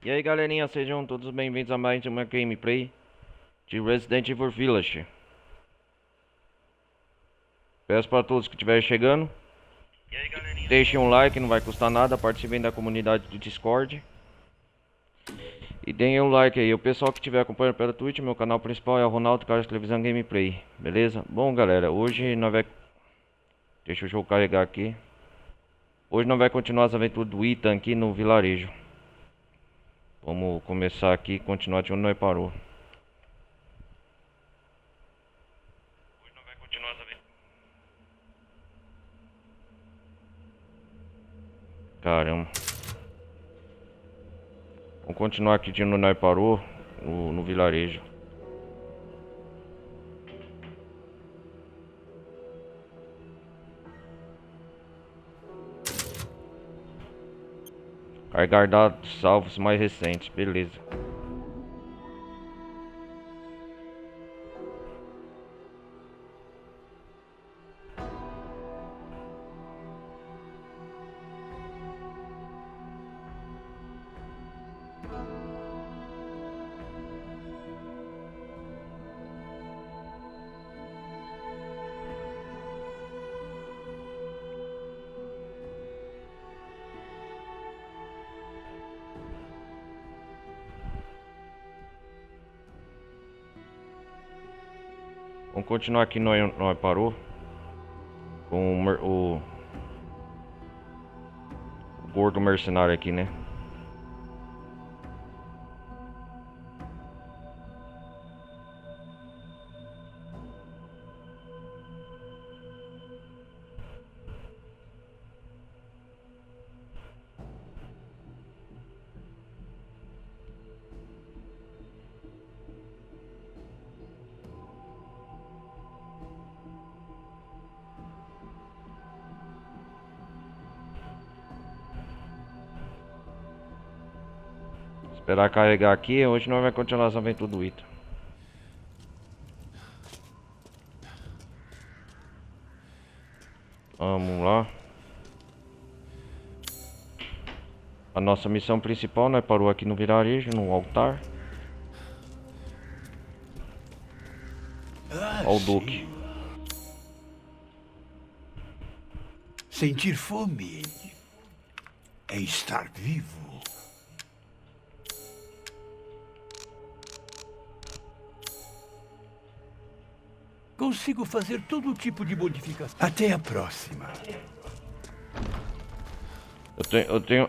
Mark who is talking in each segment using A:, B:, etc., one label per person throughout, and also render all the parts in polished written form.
A: E aí galerinha, sejam todos bem-vindos a mais uma gameplay de Resident Evil Village. Peço para todos que estiverem chegando, deixem um like, não vai custar nada, participem da comunidade do Discord. E deem um like aí, o pessoal que estiver acompanhando pela Twitch, meu canal principal é o Ronaldo Carlos Televisão Gameplay, beleza? Bom galera, hoje nós vai... Deixa o jogo carregar aqui. Hoje nós vai continuar as aventuras do Ethan aqui no vilarejo. Vamos começar aqui e continuar de onde nós parou. Caramba. Vamos continuar aqui de onde nós parou, no vilarejo. Carregar dados salvos mais recentes, beleza. Vamos continuar aqui onde nós parou. Com o gordo mercenário aqui, né? Esperar carregar aqui. Hoje nós vamos continuar as aventuras do Ita. Vamos lá. A nossa missão principal, nós parou aqui no vilarejo, no altar. Ó o Duque.
B: Sentir fome é estar vivo. Consigo fazer todo tipo de modificação. Até a próxima.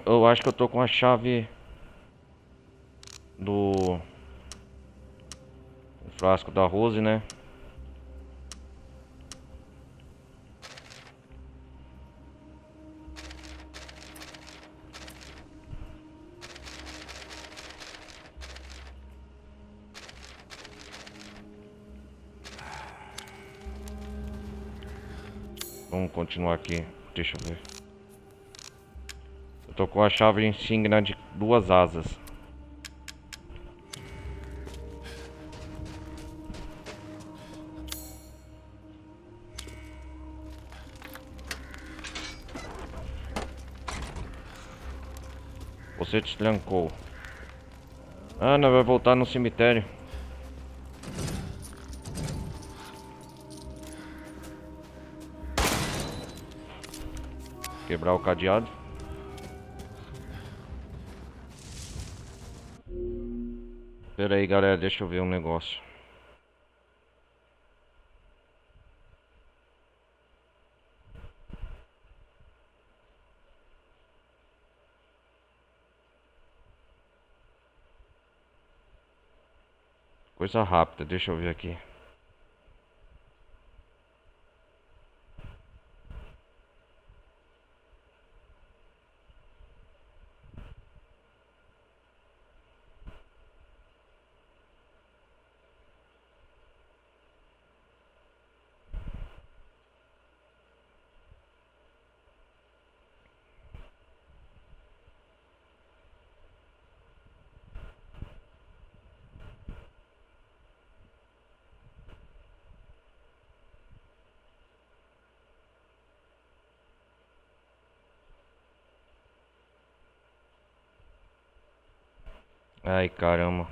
A: Eu acho que eu tô com a chave do frasco da Rose, né? Vamos continuar aqui. Deixa eu ver. Eu tô com a chave insígnia de 2 asas. Você te trancou. Ah, não, vai voltar no cemitério. Quebrar o cadeado. Pera aí, galera, deixa eu ver um negócio. Coisa rápida, deixa eu ver aqui. Ai, caramba.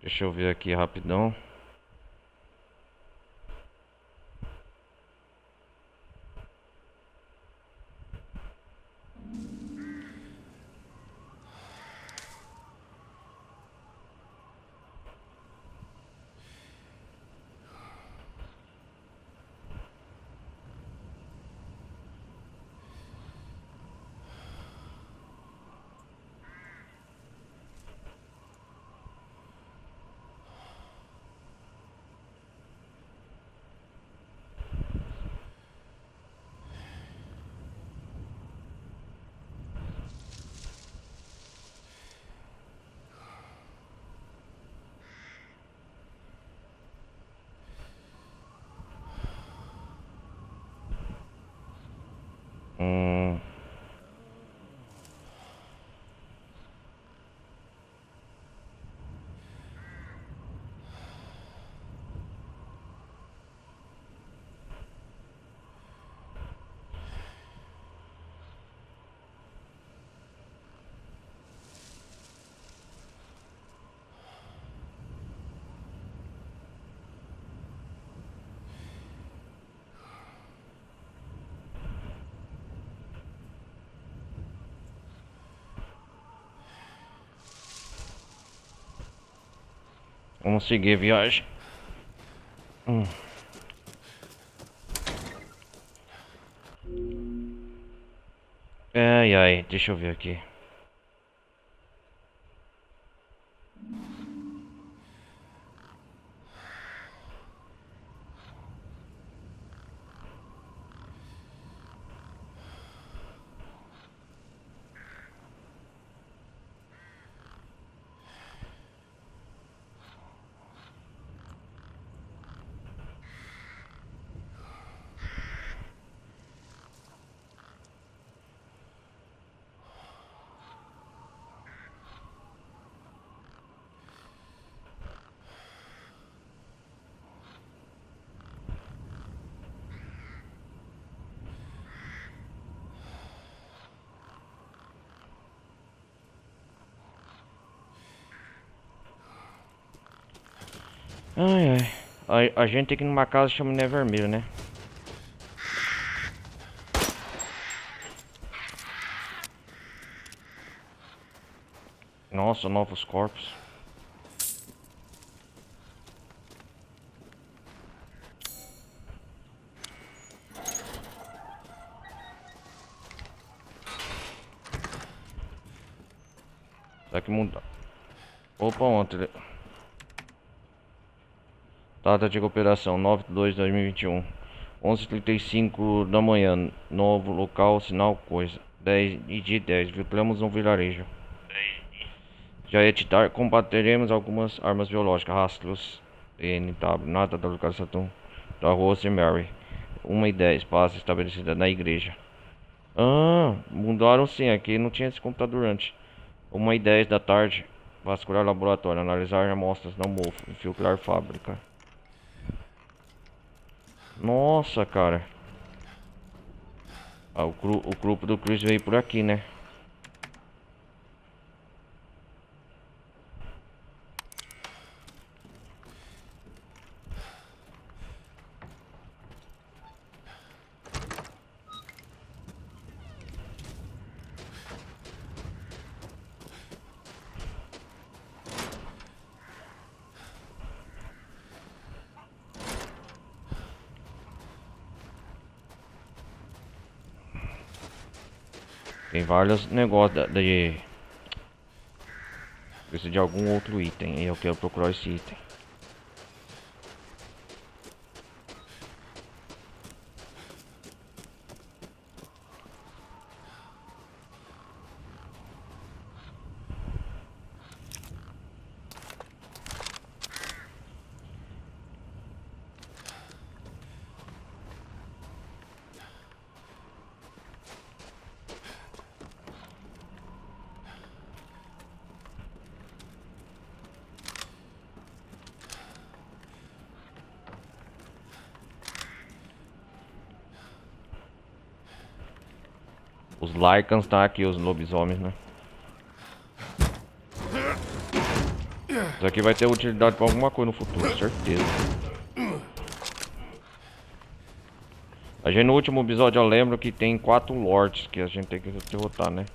A: Deixa eu ver aqui rapidão. Hum. Vamos seguir a viagem. Ai, ai, deixa eu ver aqui. Ai, ai. A gente tem que ir numa casa chamada Chaminé Vermelho, né? Nossa, novos corpos. Será que muda? Opa, ontem. Data de operação 9/2/2021. 11h35 da manhã. Novo local, sinal, coisa. 10 e dia 10. Viramos um vilarejo. Já é de tarde. Combateremos algumas armas biológicas. Rastros. NW. Nada da localização da Rose Mary. 1h10. Paz estabelecida na igreja. Ah, mudaram sim. Aqui não tinha esse computador antes. 1h10 da tarde. Vasculhar laboratório. Analisar amostras não mofo. Infiltrar fábrica. Nossa, cara. Ah, o grupo do Chris veio por aqui, né? Tem vários negócios de... Preciso de algum outro item. E eu quero procurar esse item. Os Lycans tá aqui, os lobisomens, né? Isso aqui vai ter utilidade pra alguma coisa no futuro, certeza. A gente no último episódio eu lembro que tem 4 lords que a gente tem que derrotar, né?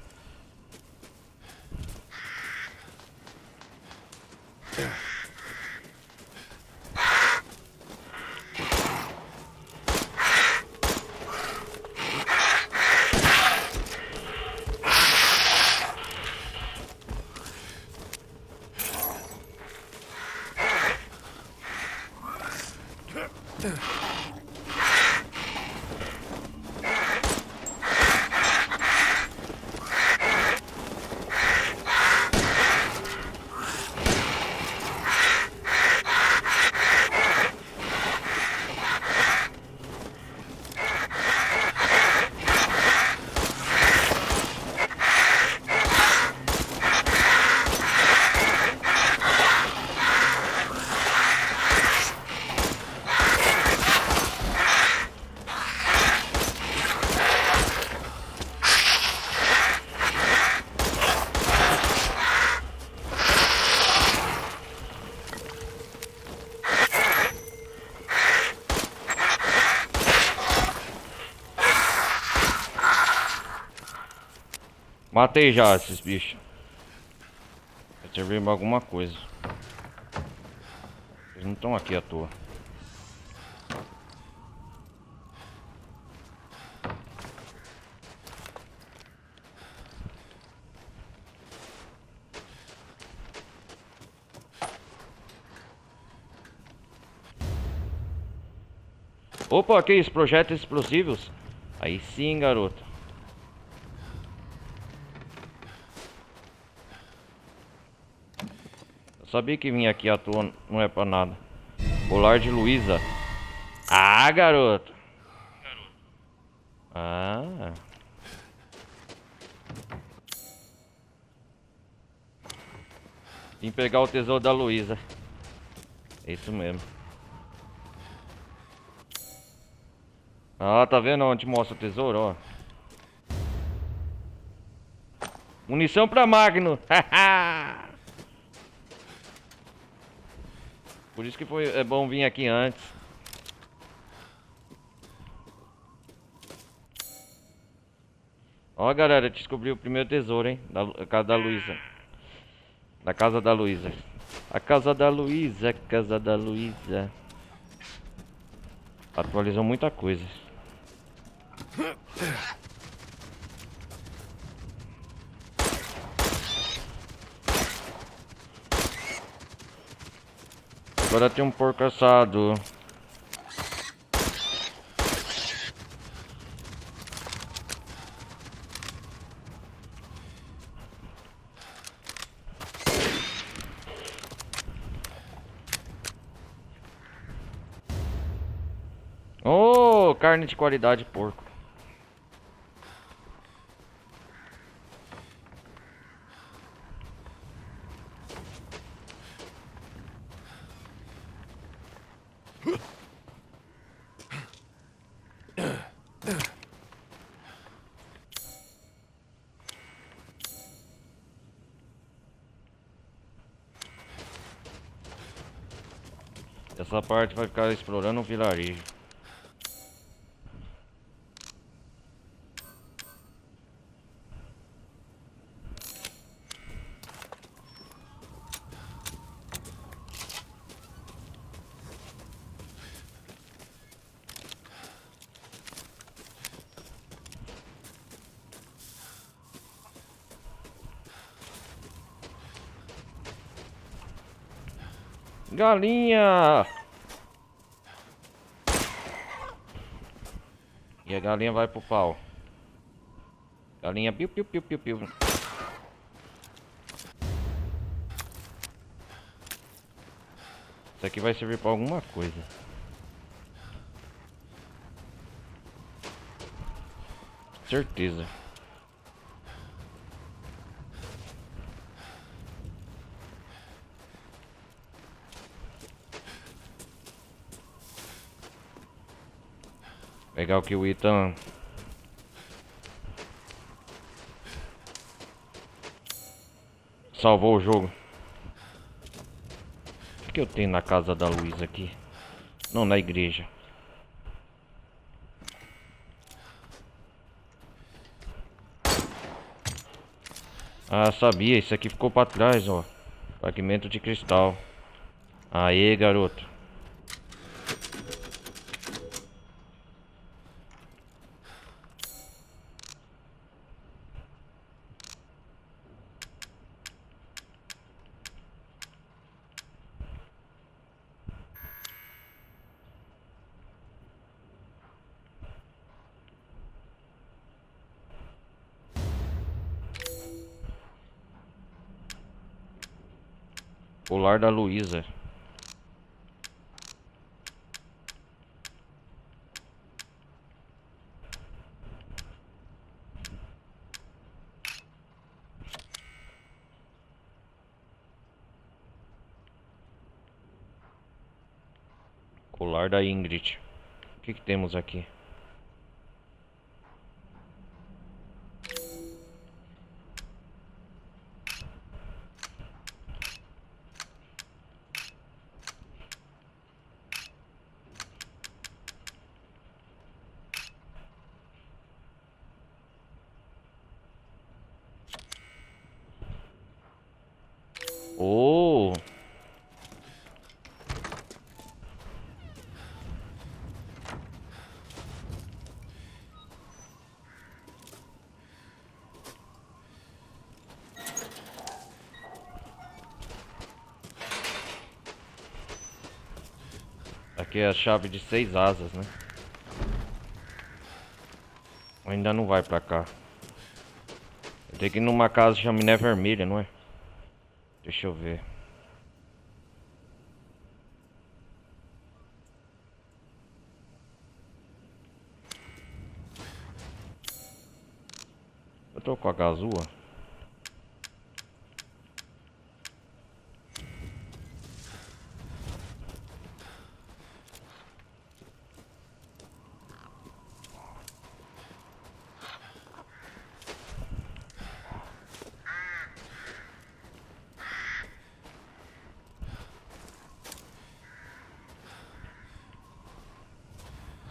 A: Matei já esses bichos. Vai servir pra alguma coisa. Eles não estão aqui à toa. Opa, que isso? Projetos explosivos? Aí sim, garoto. Eu sabia que vir aqui à toa não é pra nada. Colar de Luísa. Ah, garoto. Ah. Vim pegar o tesouro da Luísa. É isso mesmo. Ah, tá vendo onde mostra o tesouro, ó? Munição pra Magno. Por isso que é bom vir aqui antes. Ó, galera, descobri o primeiro tesouro, hein? Da casa da Luísa. Da casa da Luísa. A casa da Luísa, casa da Luísa. Atualizou muita coisa. Agora tem um porco assado. Oh, carne de qualidade, porco. Essa parte vai ficar explorando o vilarejo. Galinha! E a galinha vai pro pau. Galinha piu piu piu piu piu. Isso aqui vai servir pra alguma coisa. Certeza. Pegar o que o Ethan Salvou o jogo. O que eu tenho na casa da Luísa aqui? Não, na igreja. Ah, sabia. Isso aqui ficou pra trás, ó. Fragmento de cristal. Aê, garoto. Colar da Luísa. Colar da Ingrid. O que temos aqui? Oh! Aqui é a chave de 6 asas, né? Ainda não vai pra cá. Eu tenho que ir numa casa de chaminé vermelha, não é? Deixa eu ver. Eu tô com a gazua.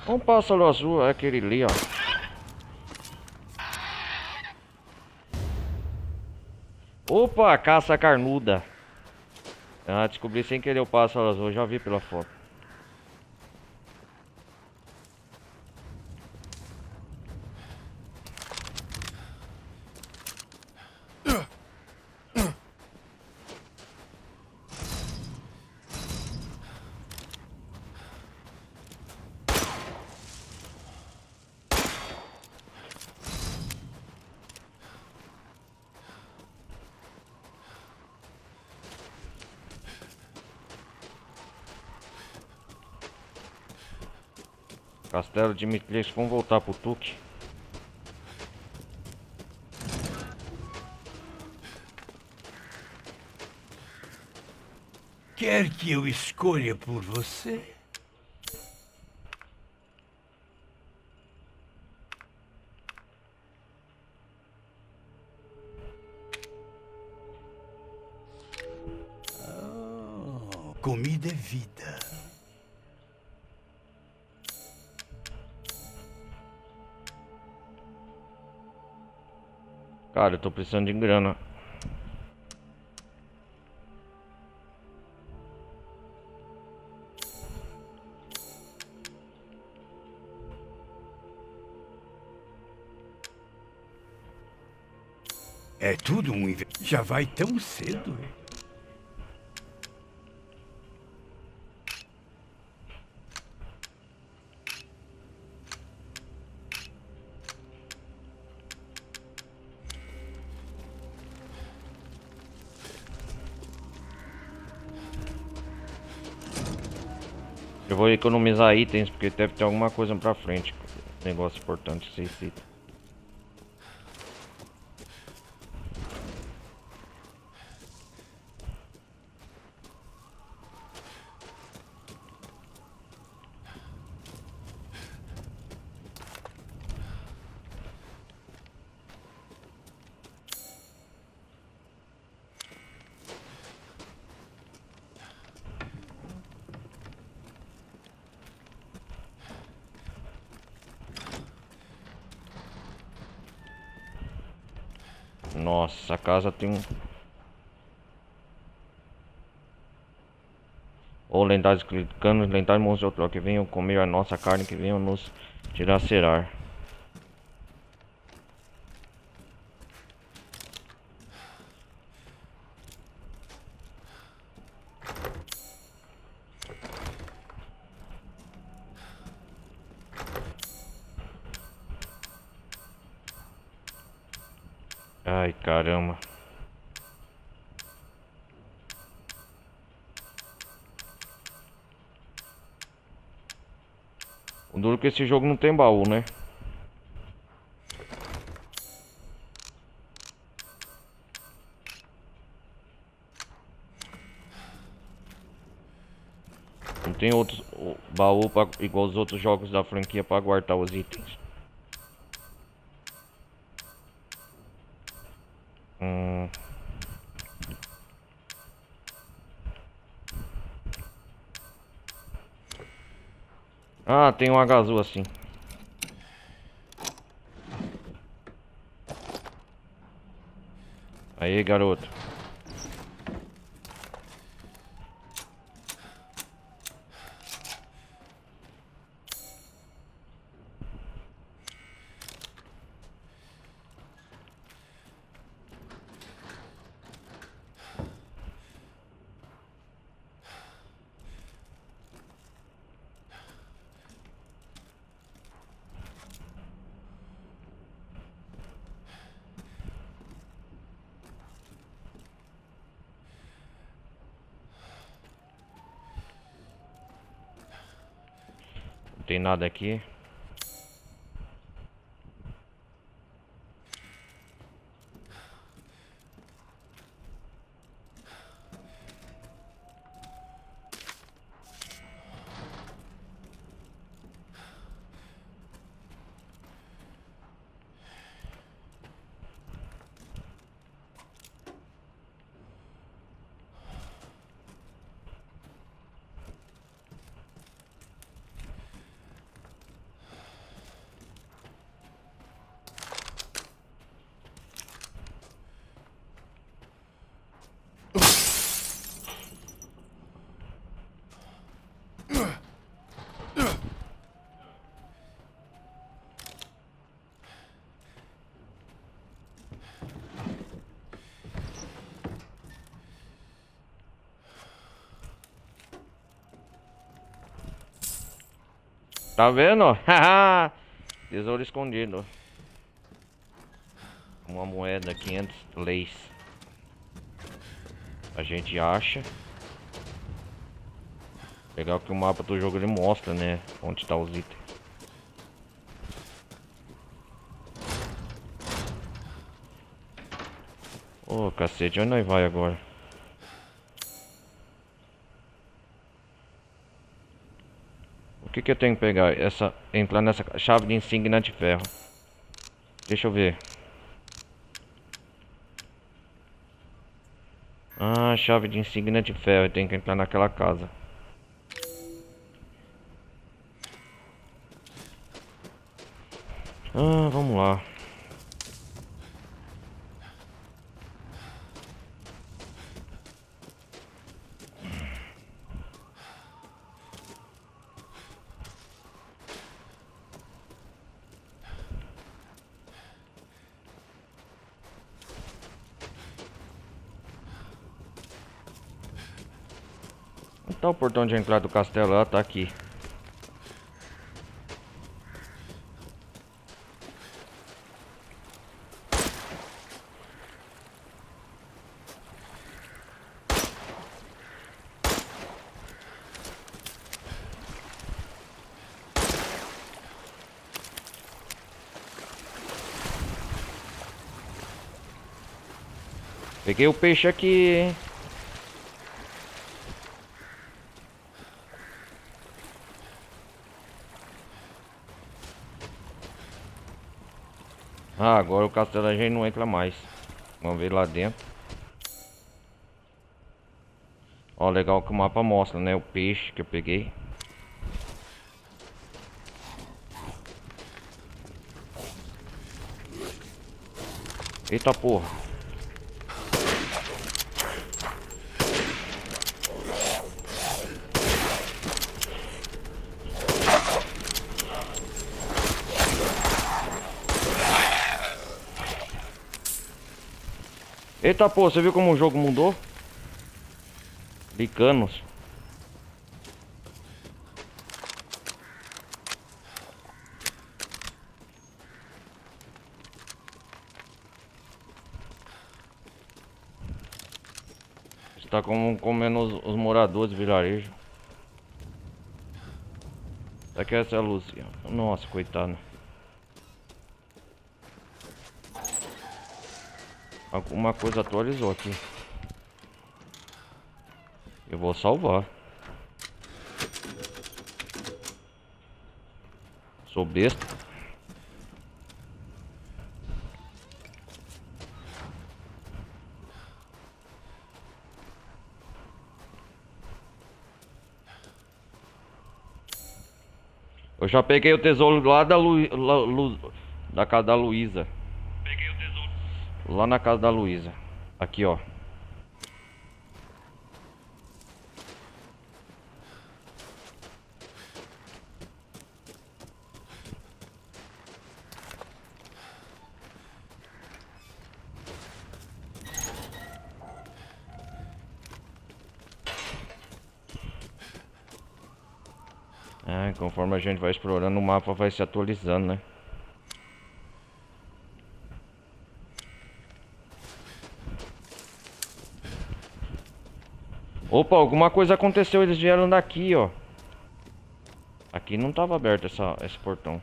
A: Um pássaro azul é aquele ali, ó. Opa, caça carnuda. Ah, descobri sem querer o pássaro azul, já vi pela foto. Castelo de Mitlex, vamos voltar pro Tuque.
B: Quer que eu escolha por você? Oh, comida é vida.
A: Cara, eu tô precisando de grana.
B: É tudo um Já vai tão cedo?
A: Eu vou economizar itens, porque deve ter alguma coisa pra frente. Negócio importante, vocês citam. Nossa, essa casa tem um... Ou lendários clicanos, lendários monstros de outrora que venham comer a nossa carne, que venham nos dilacerar. Ai, caramba. O duro é que esse jogo não tem baú, né? Não tem outros baú igual os outros jogos da franquia para guardar os itens. Ah, tem um H azul assim. Aí, garoto. Não tem nada aqui. Tá vendo? Haha! Tesouro escondido. Uma moeda, 500 leis. A gente acha. Legal que o mapa do jogo ele mostra, né? Onde tá os itens. Ô, cacete, onde nós vai agora? O que que eu tenho que pegar? Entrar nessa chave de insígnia de ferro. Deixa eu ver. Ah, chave de insígnia de ferro. Eu tenho que entrar naquela casa. Ah, vamos lá. Tá o portão de entrada do castelo lá, tá aqui. Peguei o peixe aqui. Ah, agora o castelo a gente não entra mais. Vamos ver lá dentro. Ó, legal que o mapa mostra, né? O peixe que eu peguei. Eita porra. Eita, pô, você viu como o jogo mudou? Licanos. Está comendo os moradores do vilarejo. Daqui essa é a Lúcia. Nossa, coitado. Alguma coisa atualizou aqui. Eu vou salvar. Sou besta. Eu já peguei o tesouro lá da casa da Luísa. Peguei o tesouro lá na casa da Luísa. Aqui, ó. Conforme a gente vai explorando, o mapa vai se atualizando, né? Opa, alguma coisa aconteceu, eles vieram daqui, ó. Aqui não tava aberto esse portão.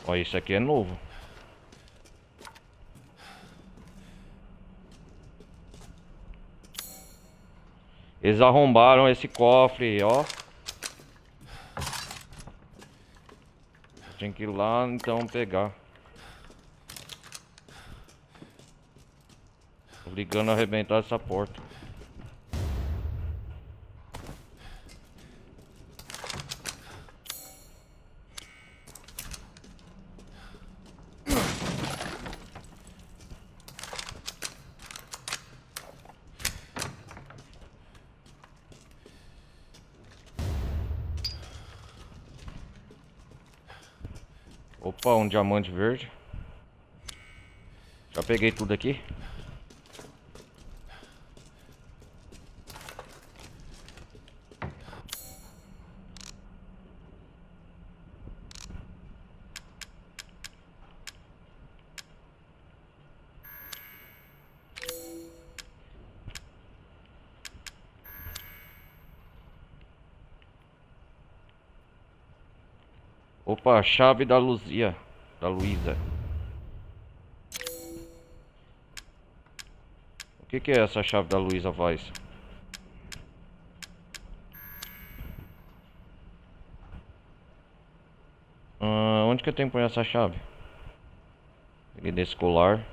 A: Ó, isso aqui é novo. Eles arrombaram esse cofre, ó. Tinha que ir lá então pegar. Obrigando a arrebentar essa porta. Opa, um diamante verde. Já peguei tudo aqui. Opa, a chave da Luzia. Da Luísa. O que é essa chave da Luísa faz? Onde que eu tenho que pôr essa chave? Peguei desse colar.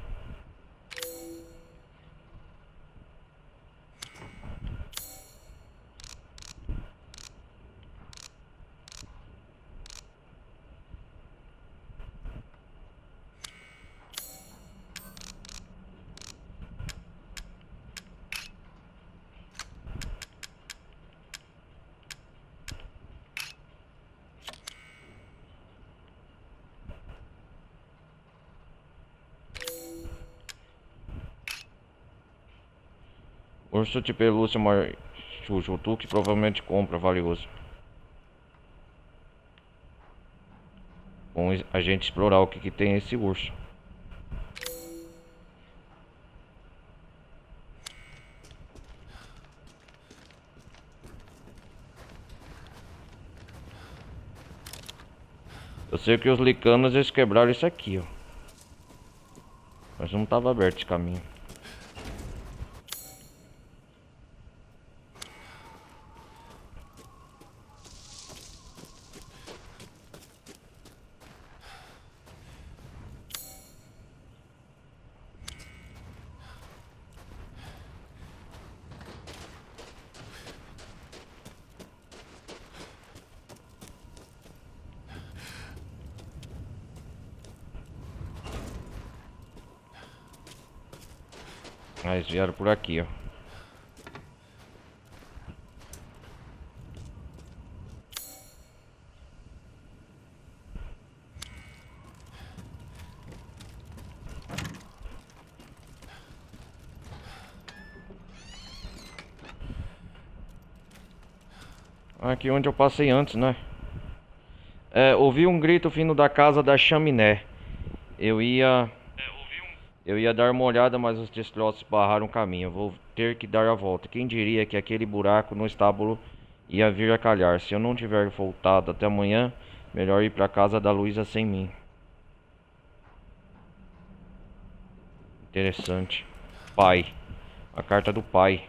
A: Urso de pelúcia machucho, tu que provavelmente compra, valioso. Bom a gente explorar o que tem esse urso. Eu sei que os licanos eles quebraram isso aqui, ó. Mas não estava aberto esse caminho. Ah, eles vieram por aqui, ó. Aqui onde eu passei antes, né? Ouvi um grito vindo da casa da chaminé. Eu ia dar uma olhada, mas os destroços barraram o caminho. Vou ter que dar a volta. Quem diria que aquele buraco no estábulo ia vir a calhar? Se eu não tiver voltado até amanhã, melhor ir pra casa da Luísa sem mim. Interessante. Pai. A carta do pai.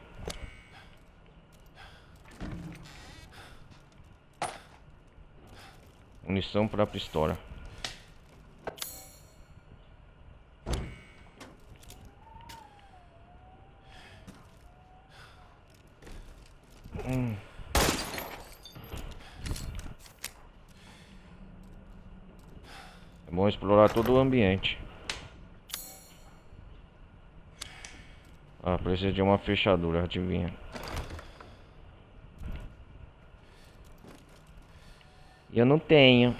A: Munição para a pistola. É bom explorar todo o ambiente. Ah, precisa de uma fechadura, adivinha. E eu não tenho.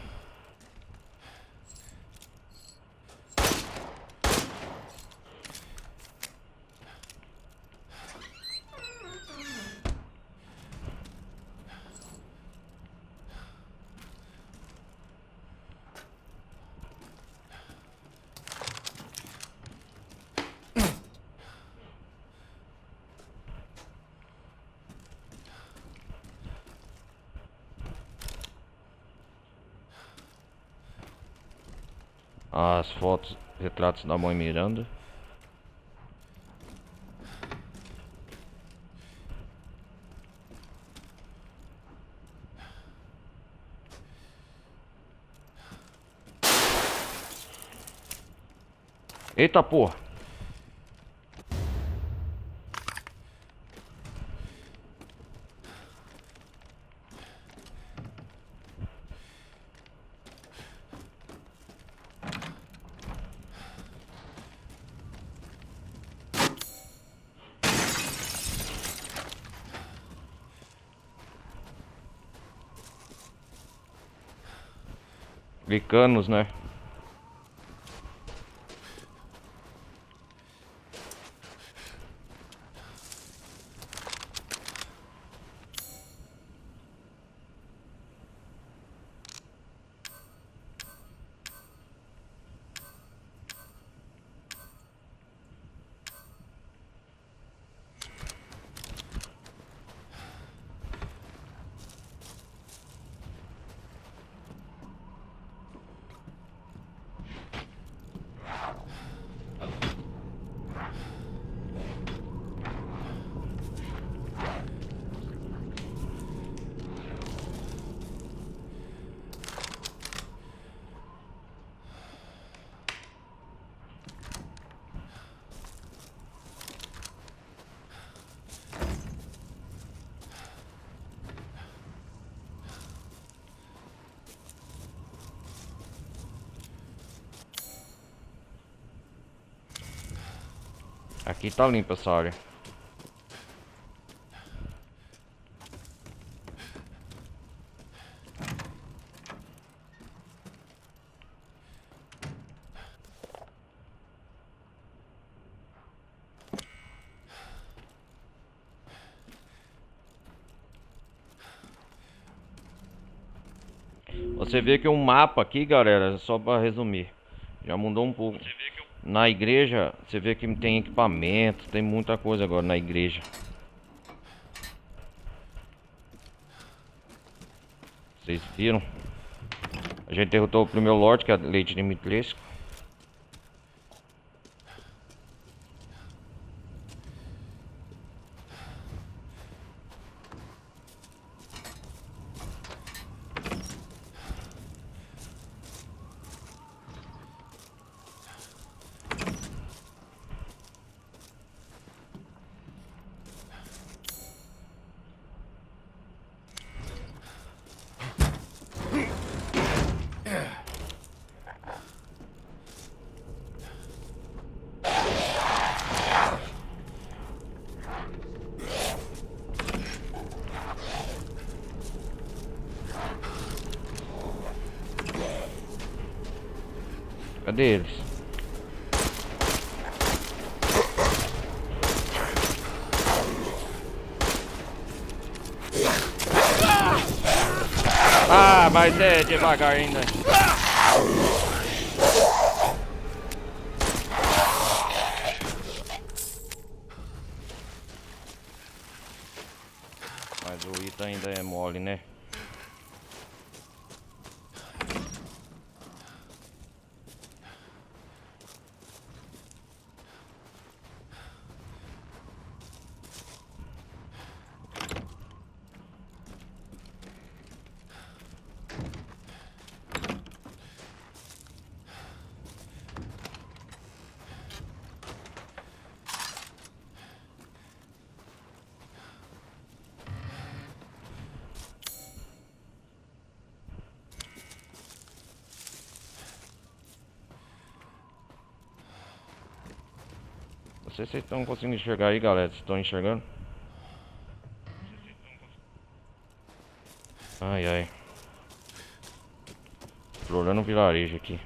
A: As fotos, retratos da mãe Miranda. Eita porra. Clicanos, né? Aqui tá limpa essa área. Você vê que um mapa aqui, galera, só para resumir, já mudou um pouco. Na igreja, você vê que tem equipamento, tem muita coisa agora na igreja. Vocês viram? A gente derrotou o primeiro Lorde, que é a Lady Dimitrescu. Cadê eles? Ah, mas é devagar ainda. Mas o Ita ainda é mole, né? Não sei se vocês estão conseguindo enxergar aí, galera. Vocês estão enxergando? Ai, ai. Explorando o vilarejo aqui.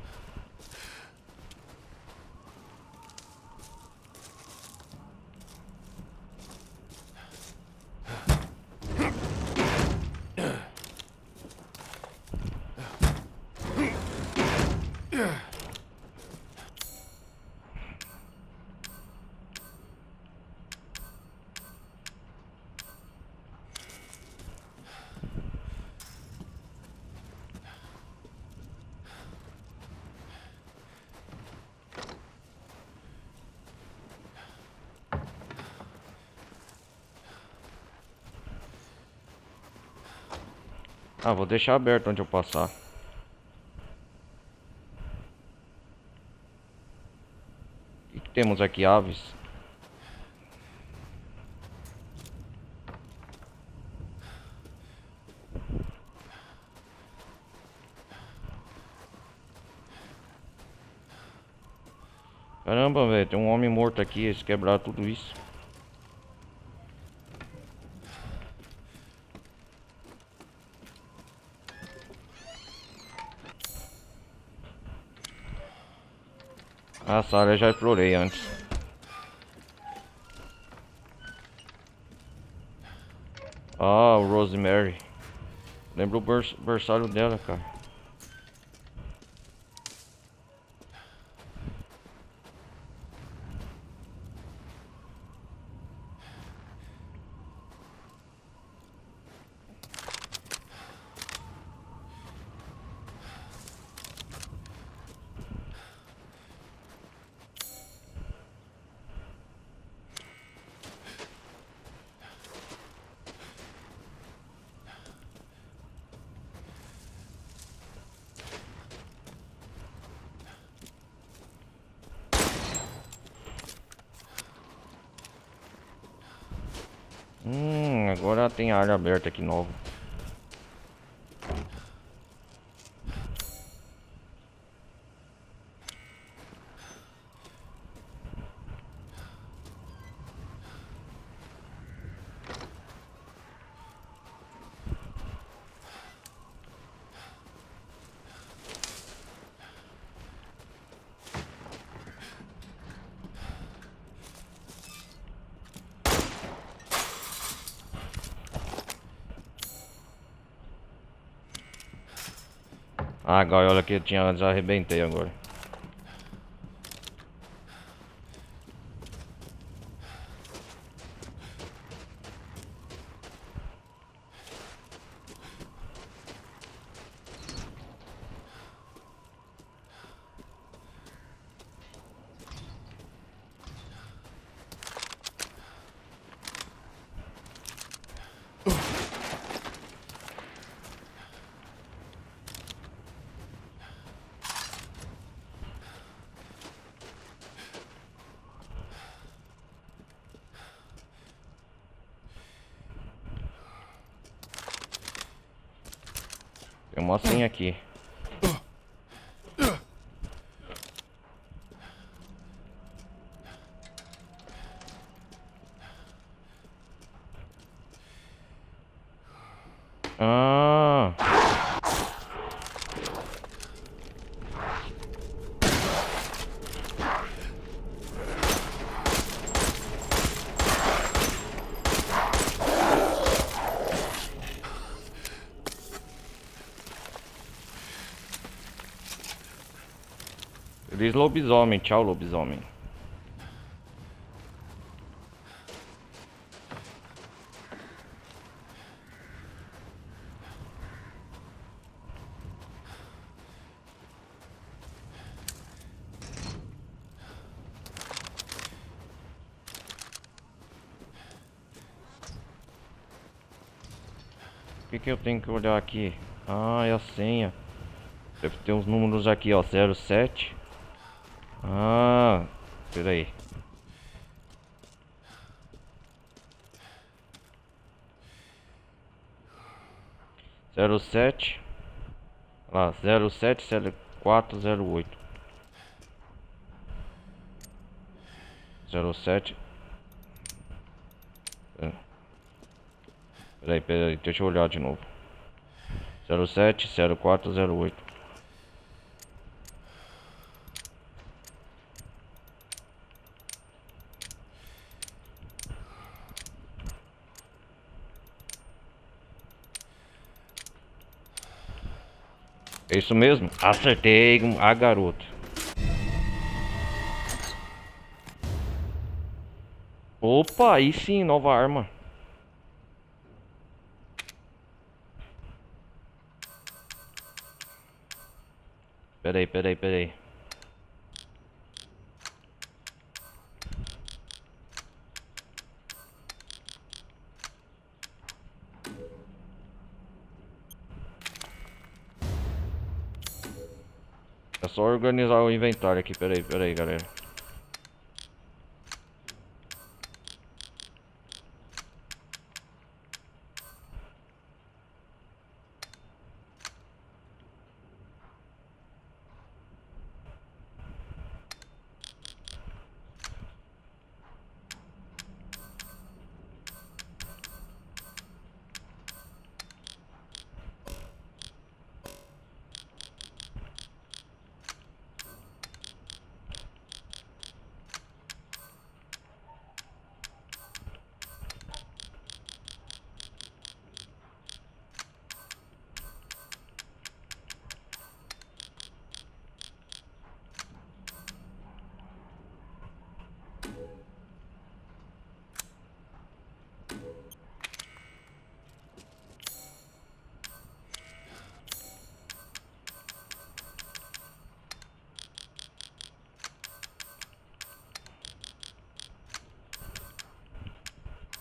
A: Ah, vou deixar aberto onde eu passar. O que temos aqui? Aves. Caramba, velho, tem um homem morto aqui. Eles quebraram tudo isso. Ah, essa área eu já explorei antes. Ah, o Rosemary. Lembra o berçário dela, cara. Agora tem área aberta aqui nova. Ah, a gaiola que eu tinha antes eu arrebentei agora. Tem uma senha aqui. Ah. Feliz lobisomem, tchau lobisomem. O que eu tenho que olhar aqui? Ah, é a senha. Deve ter uns números aqui, ó, 07. Ah, pera aí. Zero sete. Lá, 070408. 07. Peraí, deixa eu olhar de novo. 070408. É isso mesmo? Acertei, a garoto. Opa, aí sim, nova arma. Peraí. É só organizar o inventário aqui, peraí, galera.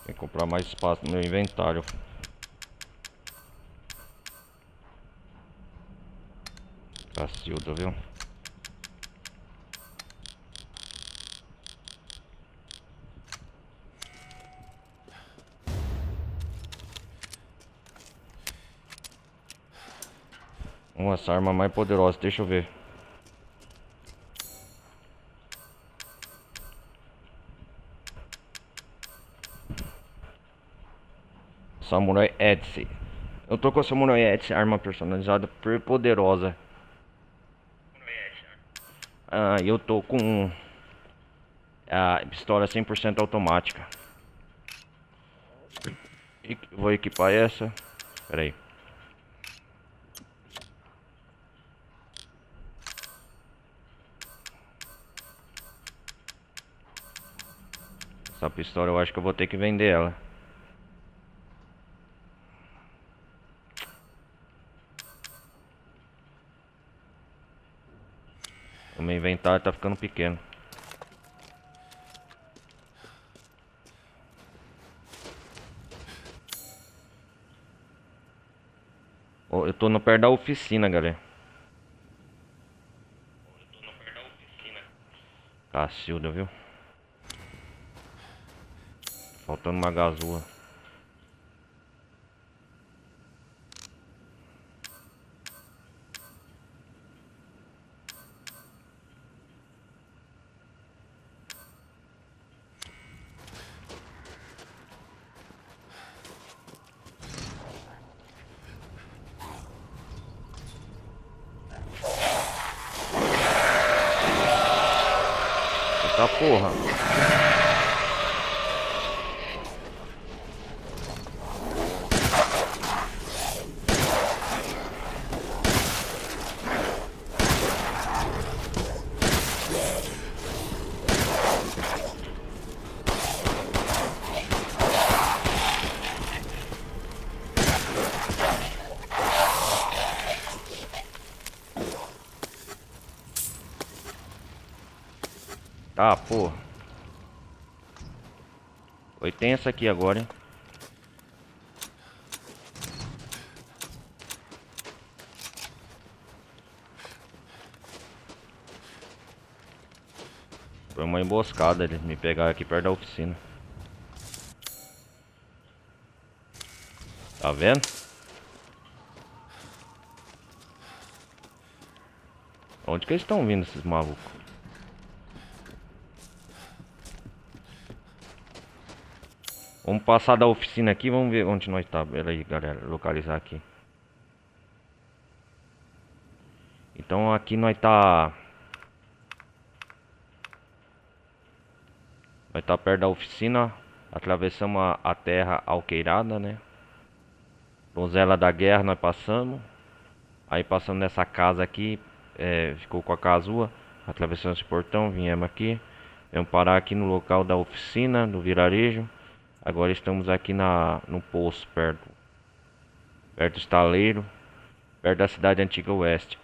A: Tem que comprar mais espaço no meu inventário. Cacilda, viu? Essa arma mais poderosa, deixa eu ver. Samurai Edge. Eu tô com a Samurai Edge, arma personalizada poderosa. Ah, eu tô com a pistola 100% automática. Vou equipar essa. Pera aí. Essa pistola eu acho que eu vou ter que vender ela. O meu inventário tá ficando pequeno. Eu tô no perto da oficina, galera. Cacilda, viu? Faltando uma gazua. Eita porra. Ah, porra. Foi tenso aqui agora, hein? Foi uma emboscada, eles me pegaram aqui perto da oficina. Tá vendo? Onde que eles estão vindo, esses malucos? Vamos passar da oficina aqui, vamos ver onde nós tá. Pera aí, galera, localizar aqui. Então aqui nós tá... Nós tá perto da oficina. Atravessamos a terra alqueirada, né? Donzela da Guerra nós passamos. Aí passamos nessa casa aqui. Ficou com a casua. Atravessamos esse portão, viemos aqui. Vamos parar aqui no local da oficina, do vilarejo. Agora estamos aqui no poço, perto do estaleiro. Perto da cidade antiga oeste.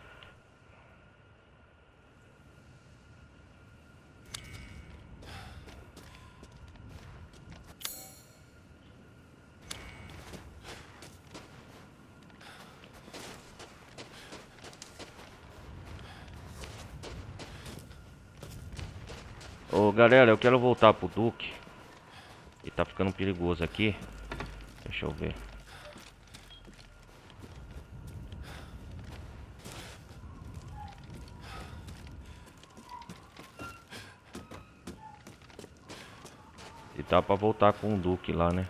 A: Ô galera, eu quero voltar pro Duque. E tá ficando perigoso aqui. Deixa eu ver. E tá pra voltar com o Duque lá, né?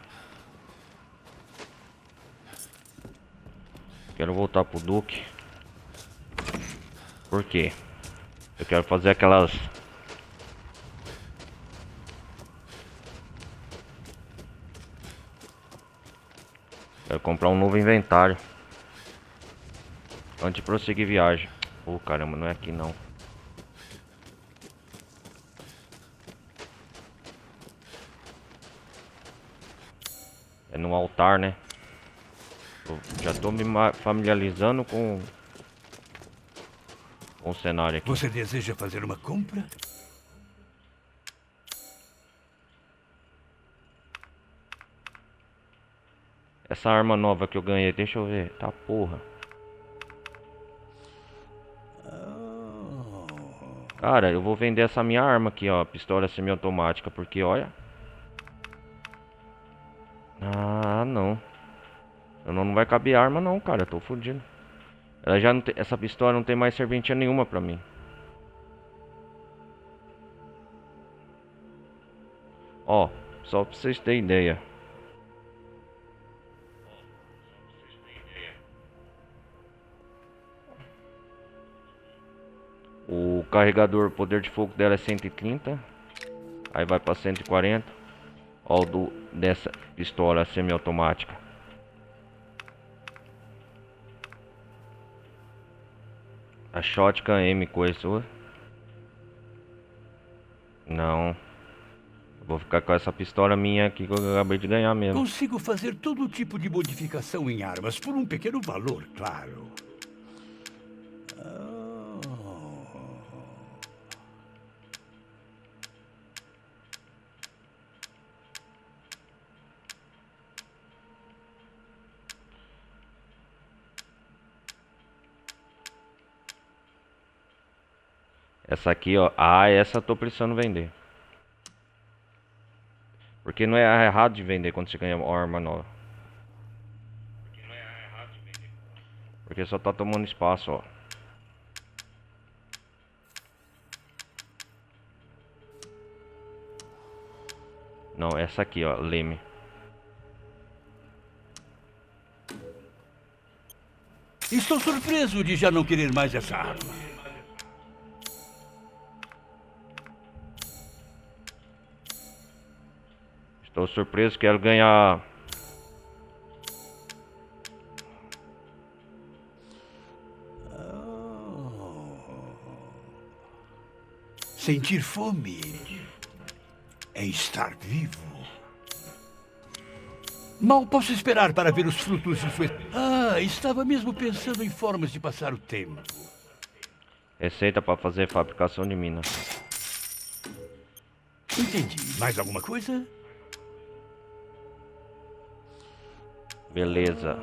A: Quero voltar pro Duque. Por quê? Eu quero fazer aquelas... Quero comprar um novo inventário antes de prosseguir viagem. Oh, caramba, não é aqui não. É no altar, né? Eu já tô me familiarizando com o cenário aqui.
B: Você deseja fazer uma compra?
A: Essa arma nova que eu ganhei, deixa eu ver. Tá porra. Cara, eu vou vender essa minha arma aqui, ó. Pistola semiautomática, porque olha. Ah, não. Não vai caber arma não, cara. Eu tô fudido. Ela já não tem, essa pistola não tem mais serventia nenhuma pra mim. Ó, só pra vocês terem ideia. O carregador, poder de fogo dela é 130. Aí vai pra 140. Ó, dessa pistola semiautomática. A Shotgun M coisa. Não. Vou ficar com essa pistola minha aqui que eu acabei de ganhar mesmo.
B: Consigo fazer todo tipo de modificação em armas por um pequeno valor, claro.
A: Essa aqui, ó. Ah, essa eu tô precisando vender. Porque não é errado de vender quando você ganha uma arma nova. Porque só tá tomando espaço, ó. Não, essa aqui, ó. Leme.
B: Estou surpreso de já não querer mais essa arma.
A: Estou surpreso, quero ganhar.
B: Sentir fome é estar vivo. Mal posso esperar para ver os frutos de sua... Ah, estava mesmo pensando em formas de passar o tempo.
A: Receita para fazer fabricação de mina.
B: Entendi. Mais alguma coisa?
A: Beleza.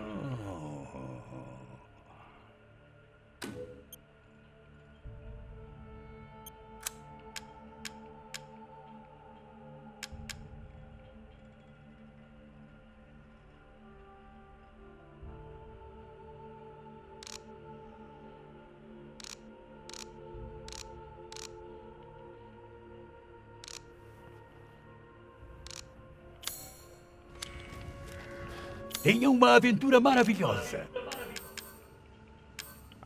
B: Tenha uma aventura maravilhosa.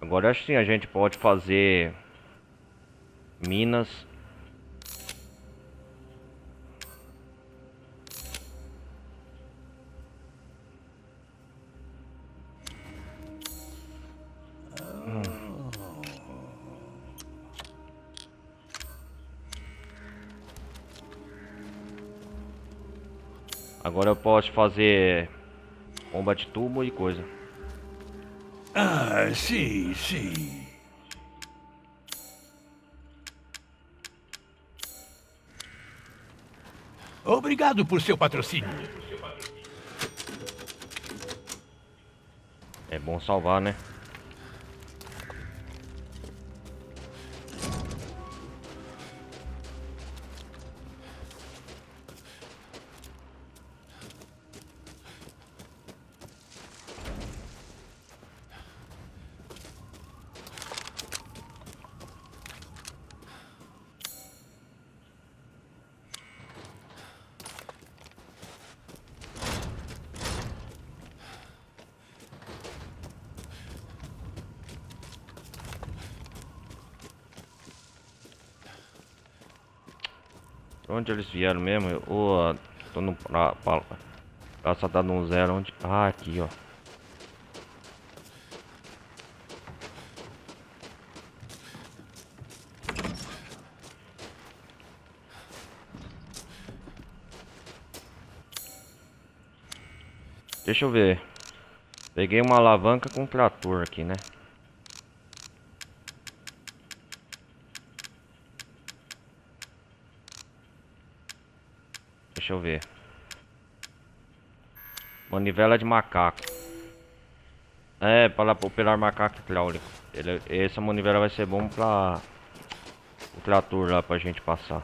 A: Agora sim a gente pode fazer minas. Agora eu posso fazer bomba de tubo e coisa.
B: Ah, sim, sim. Obrigado por seu patrocínio.
A: É bom salvar, né? Pra onde eles vieram mesmo? Tô no praça tá no zero. Onde? Ah, aqui, ó. Deixa eu ver. Peguei uma alavanca com trator aqui, né? Deixa eu ver. Manivela de macaco. É, para operar macaco hidráulico. Essa manivela vai ser bom pra o trator lá pra gente passar.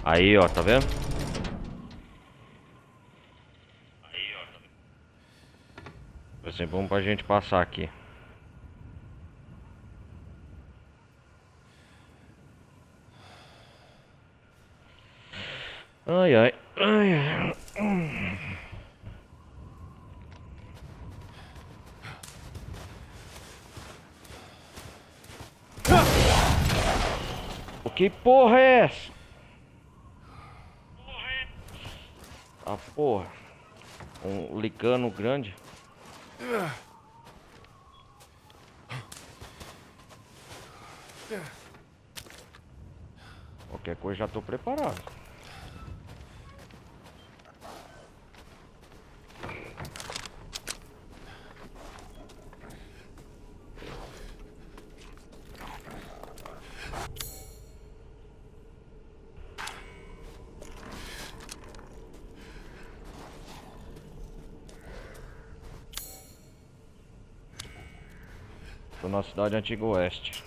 A: Aí, ó, tá vendo? Vai ser bom pra gente passar aqui. Ai, ai, ai, ai. O que porra é essa? Ah, porra. Um licano grande. Qualquer coisa já tô preparado. Tô na cidade Antigo Oeste.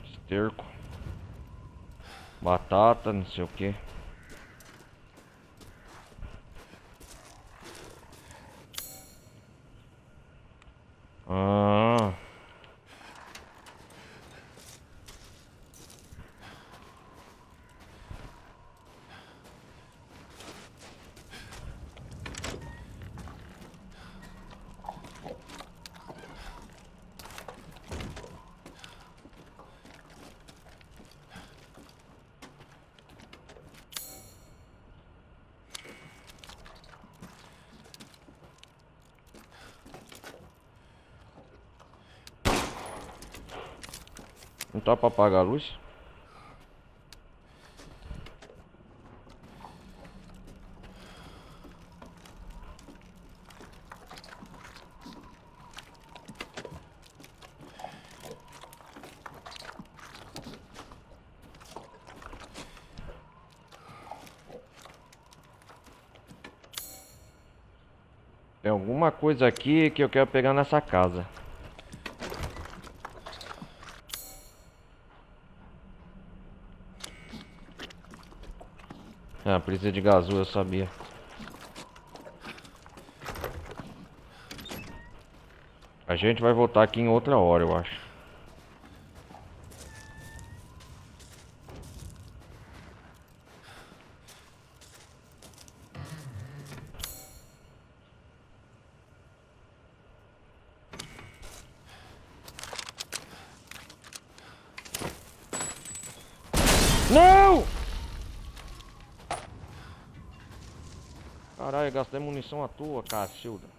A: Esterco. Batata, não sei o que. Ah, Não tá pra apagar a luz? Tem alguma coisa aqui que eu quero pegar nessa casa. Ah, precisa de gasolina, eu sabia. A gente vai voltar aqui em outra hora, eu acho. Não! Caralho, gastei munição à toa, cacilda.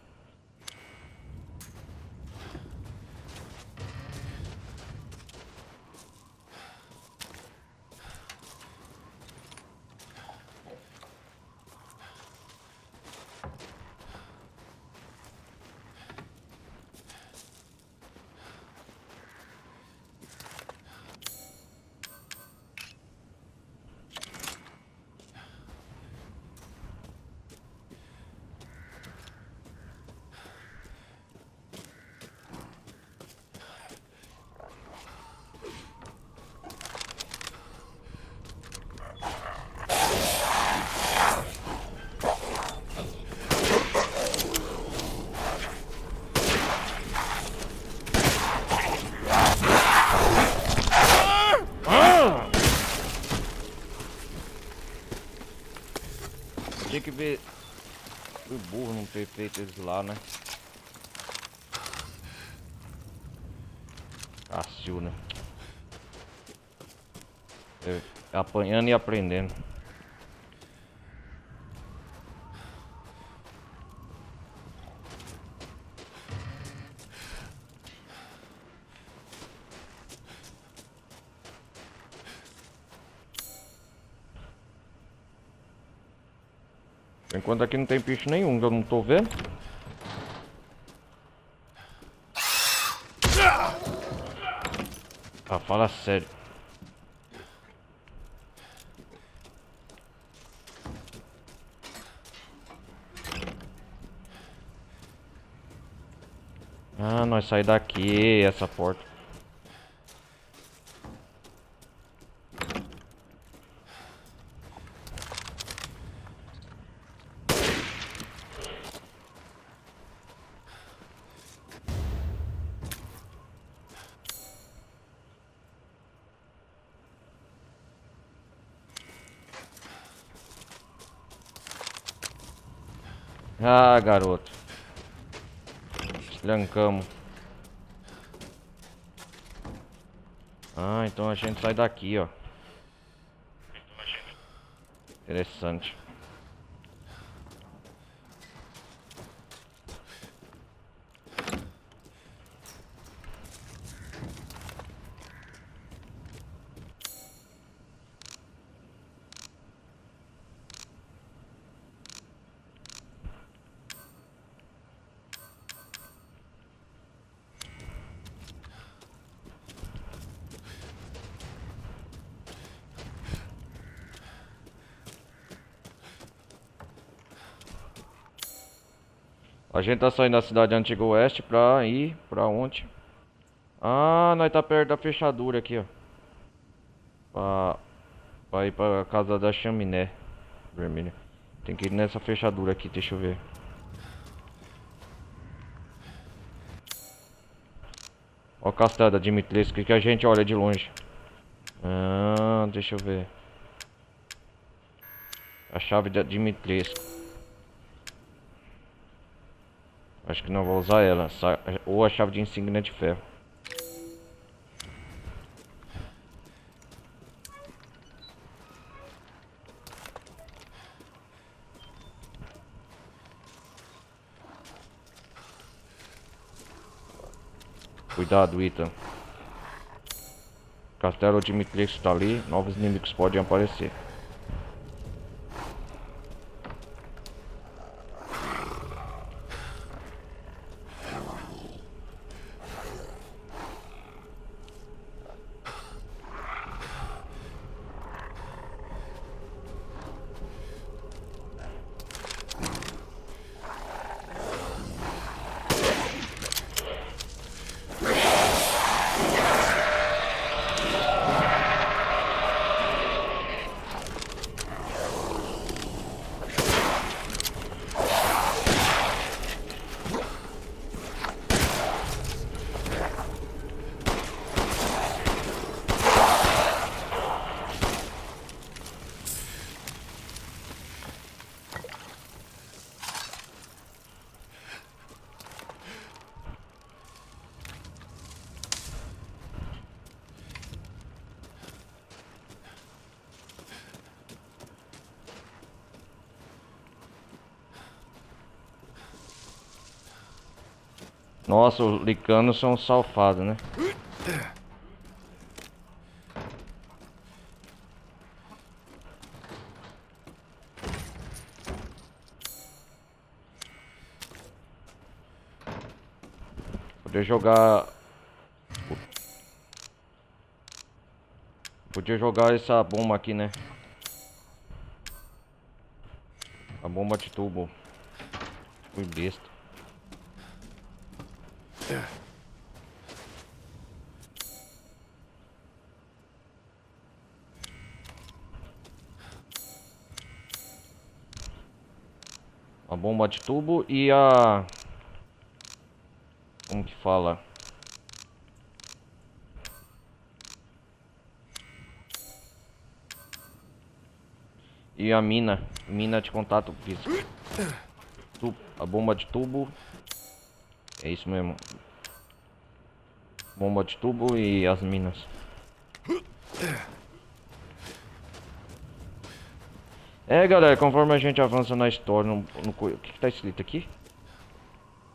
A: Tinha que ver o burro não ter feito isso lá, né? Cacilda. Apanhando e aprendendo. Enquanto aqui não tem bicho nenhum, que eu não tô vendo. Ah, fala sério. Ah, nós saímos daqui, essa porta. Ah, garoto. Estrancamos. Ah, então a gente sai daqui, ó. Interessante. A gente tá saindo da cidade antiga oeste pra ir pra onde? Ah, nós tá perto da fechadura aqui, ó. Pra ir pra casa da chaminé vermelha. Tem que ir nessa fechadura aqui, deixa eu ver. Ó o castelo da Dimitrescu que a gente olha de longe. Ah, deixa eu ver. A chave da Dimitrescu. Acho que não vou usar ela. Ou a chave de insígnia de ferro. Cuidado, Ethan. Castelo Dimitrix está ali. Novos inimigos podem aparecer. Nossa, os licanos são salfados, né? Podia jogar... Podia jogar essa bomba aqui, né? A bomba de tubo. Fui besta. A bomba de tubo e a... Como que fala? E a mina. Mina de contato físico. A bomba de tubo. É isso mesmo. Bomba de tubo e as minas. É, galera, conforme a gente avança na história, o que tá escrito aqui?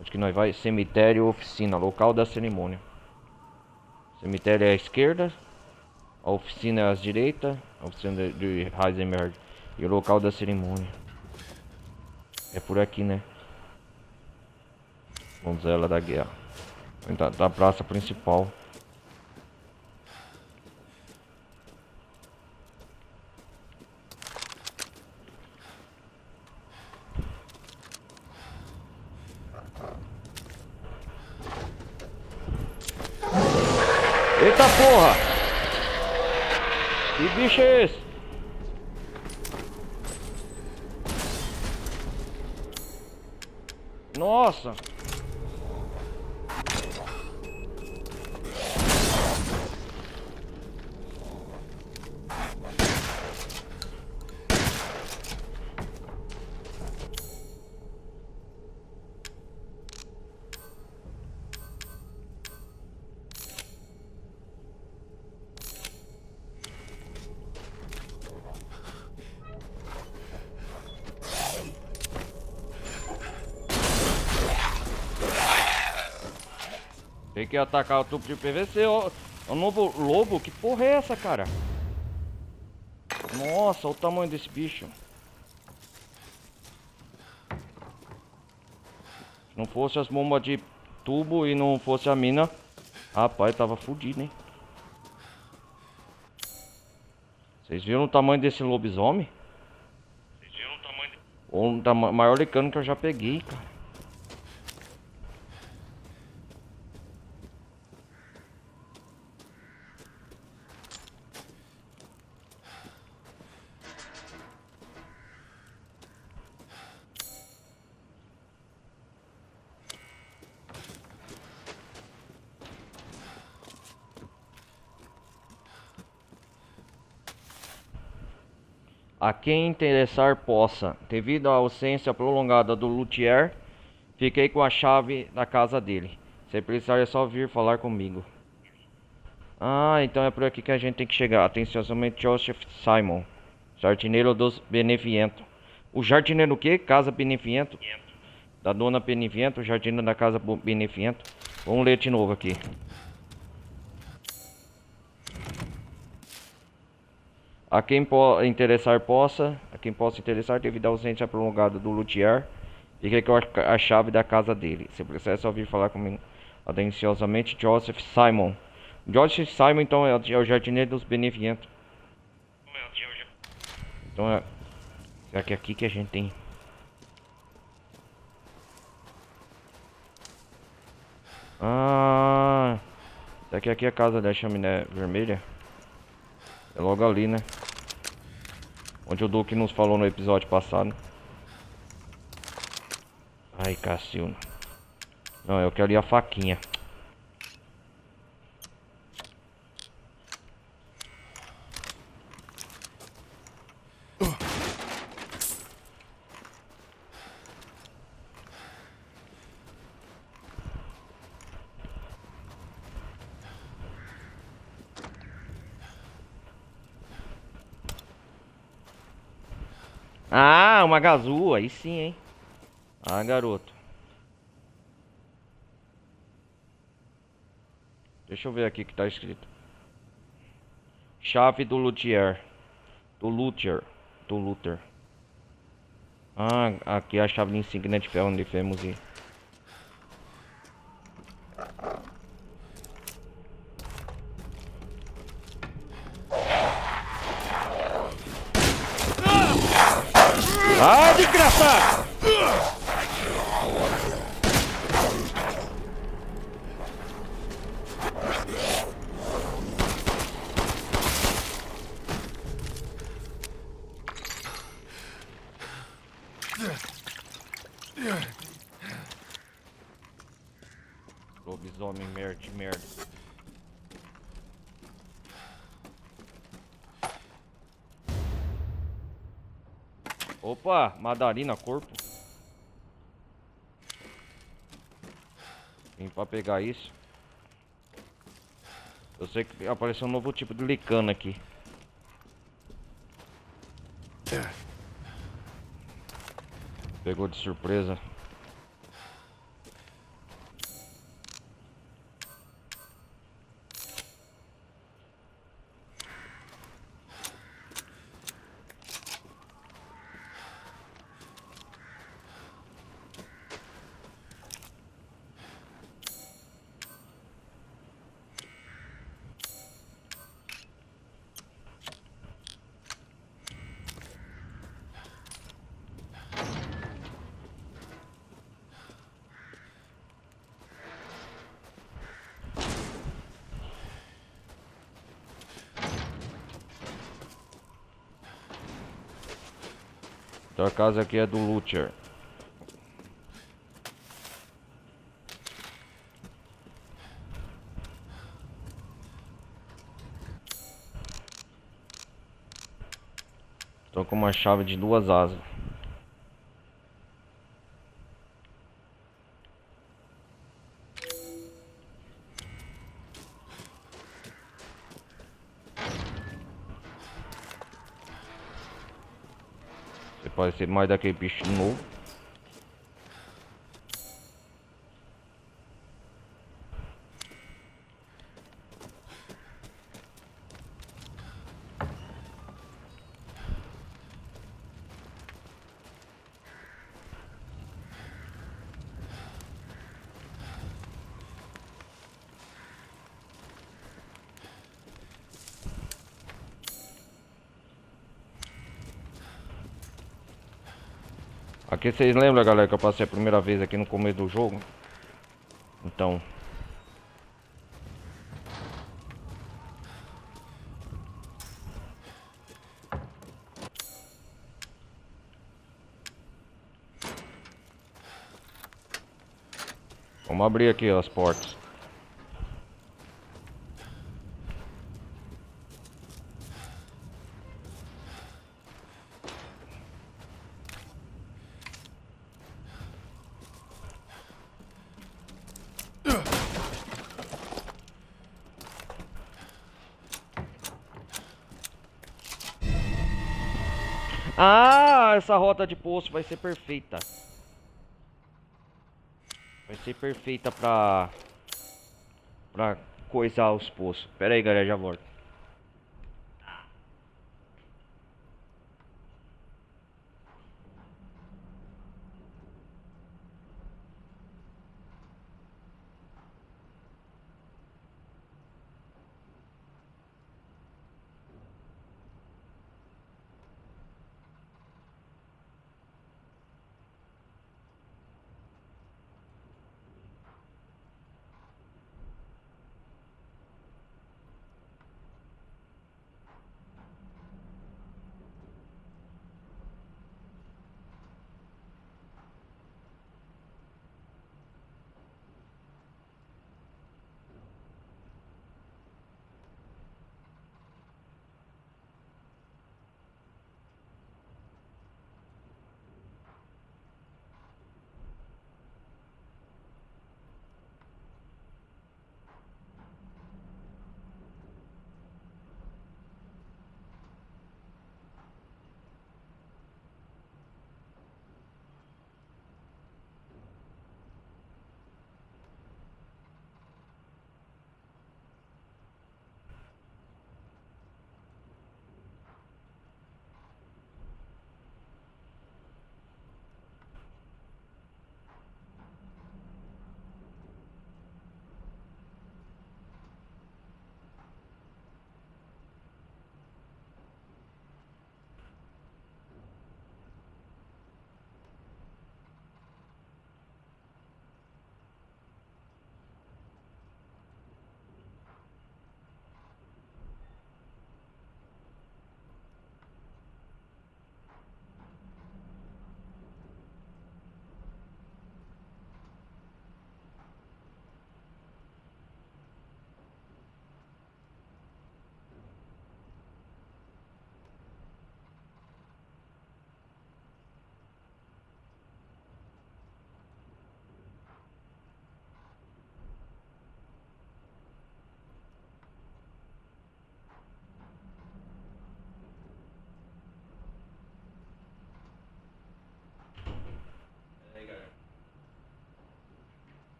A: Acho que nós vai cemitério, oficina, local da cerimônia. Cemitério é à esquerda, a oficina é à direita, a oficina de Heisenberg e o local da cerimônia. É por aqui, né? Donzela da guerra. Da praça principal. Eita porra! Que bicho é esse? Nossa! Tem que atacar o tubo de PVC, ó. O novo lobo, que porra é essa, cara? Nossa, olha o tamanho desse bicho. Se não fosse as bombas de tubo e não fosse a mina, rapaz, tava fudido, hein? Vocês viram o tamanho desse lobisomem? O maior licano que eu já peguei, cara. A quem interessar possa. Devido à ausência prolongada do luthier, fiquei com a chave da casa dele. Se precisar é só vir falar comigo. Ah, então é por aqui que a gente tem que chegar. Atenciosamente, Joseph Simon, jardineiro dos Beneviento. O jardineiro o quê? Casa Beneviento? Da dona Beneviento, jardineiro da casa Beneviento. Vamos ler de novo aqui. A quem possa interessar devido à ausência prolongada do luthier e requer a chave da casa dele. Se precisa ouvir falar comigo atenciosamente, Joseph Simon. Joseph Simon, então, é o jardineiro dos benevientes. Então, será que é aqui que a gente tem? Ah, será que aqui é a casa da chaminé vermelha? É logo ali, né? Onde o Duque nos falou no episódio passado. Ai, cacilda. Não, eu quero ir a faquinha. Ah, uma gazua, aí sim, hein? Ah, garoto. Deixa eu ver aqui o que tá escrito. Chave do luthier. Do luthier. Do luther. Ah, aqui é a chave de insígnia de ferro onde fomos ir. Ah, desgraçado! Lobisomem merda de merda. Opa, Madarina, corpo. Vim pra pegar isso. Eu sei que apareceu um novo tipo de licana aqui. Pegou de surpresa. Então a casa aqui é do Luther. Tô com uma chave de 2 asas. Você pode ser mais daquele bicho novo. Aqui vocês lembram, galera, que eu passei a primeira vez aqui no começo do jogo? Então, vamos abrir aqui as portas. Ah, essa rota de poço vai ser perfeita. Vai ser perfeita pra coisar os poços. Pera aí, galera, já volto.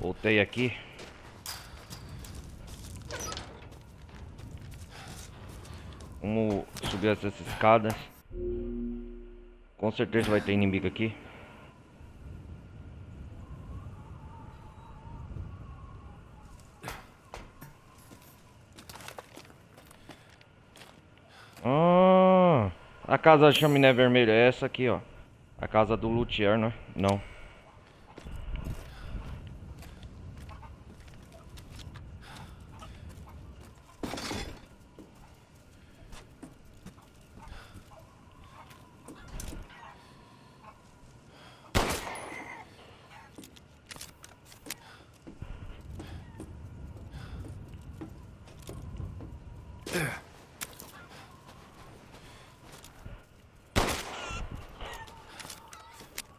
A: Voltei aqui. Vamos subir essas escadas. Com certeza vai ter inimigo aqui. A casa de chaminé vermelha é essa aqui, ó. A casa do luthier, né? Não.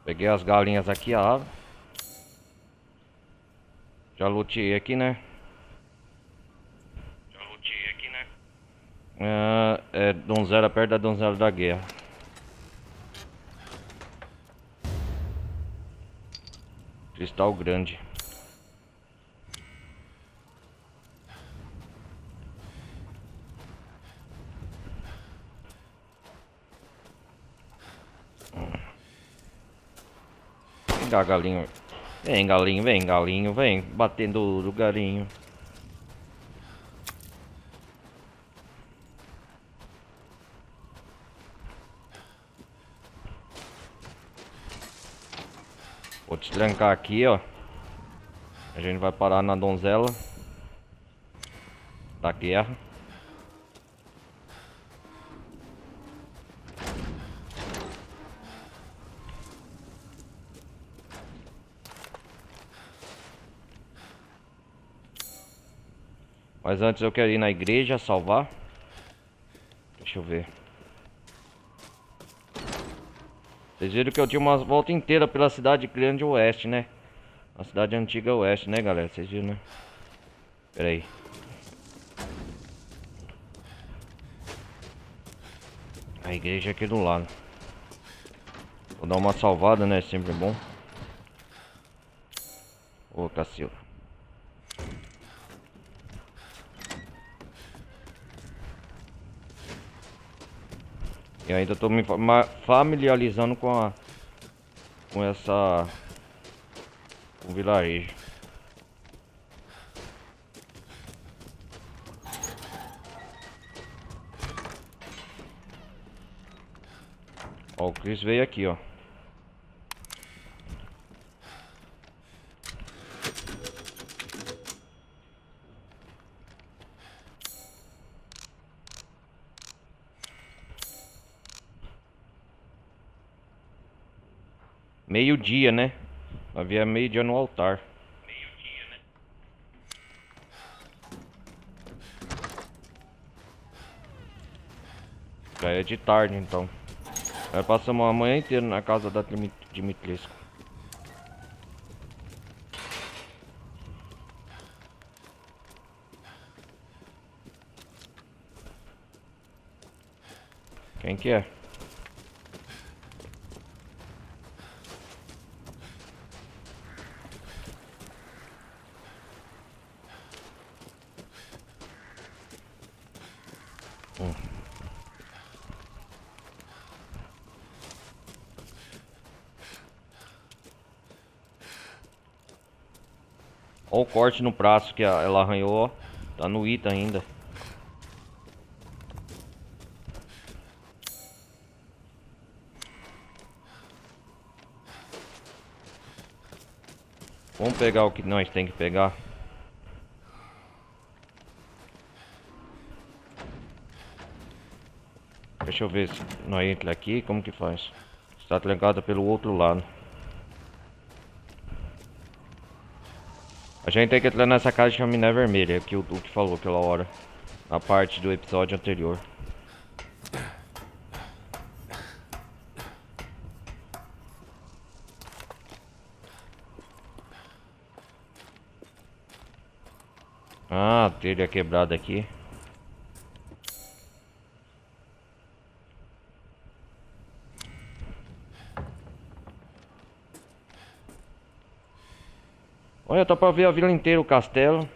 A: Peguei as galinhas aqui, a ave. Já luteei aqui, né? É donzela perto da donzela da guerra. Cristal grande. Vem cá, galinho. Vem, galinho, vem, galinho, vem. Batendo do galinho. Vou te trancar aqui, ó. A gente vai parar na donzela da guerra. Mas antes eu quero ir na igreja salvar. Deixa eu ver. Vocês viram que eu tinha uma volta inteira pela cidade grande oeste, né? A cidade antiga oeste, né, galera? Vocês viram, né? Pera aí. A igreja aqui do lado. Vou dar uma salvada, né? Sempre bom. Ô, Cacilda. E ainda tô me familiarizando com essa... com o vilarejo. Ó, o Chris veio aqui, ó. Meio-dia, né? Havia meio-dia no altar. Já é de tarde, então. Aí passamos a manhã inteira na casa da Dimitrescu. Quem que é? Olha o corte no braço que ela arranhou, ó. Tá no Ita ainda. Vamos pegar o que nós tem que pegar. Deixa eu ver se nós entra aqui, como que faz? Está trancada pelo outro lado. A gente tem que entrar nessa casa de chaminé vermelha, que o Duque falou aquela hora. Na parte do episódio anterior. Ah, telha quebrada aqui. Olha, tá pra ver a vila inteira, o castelo.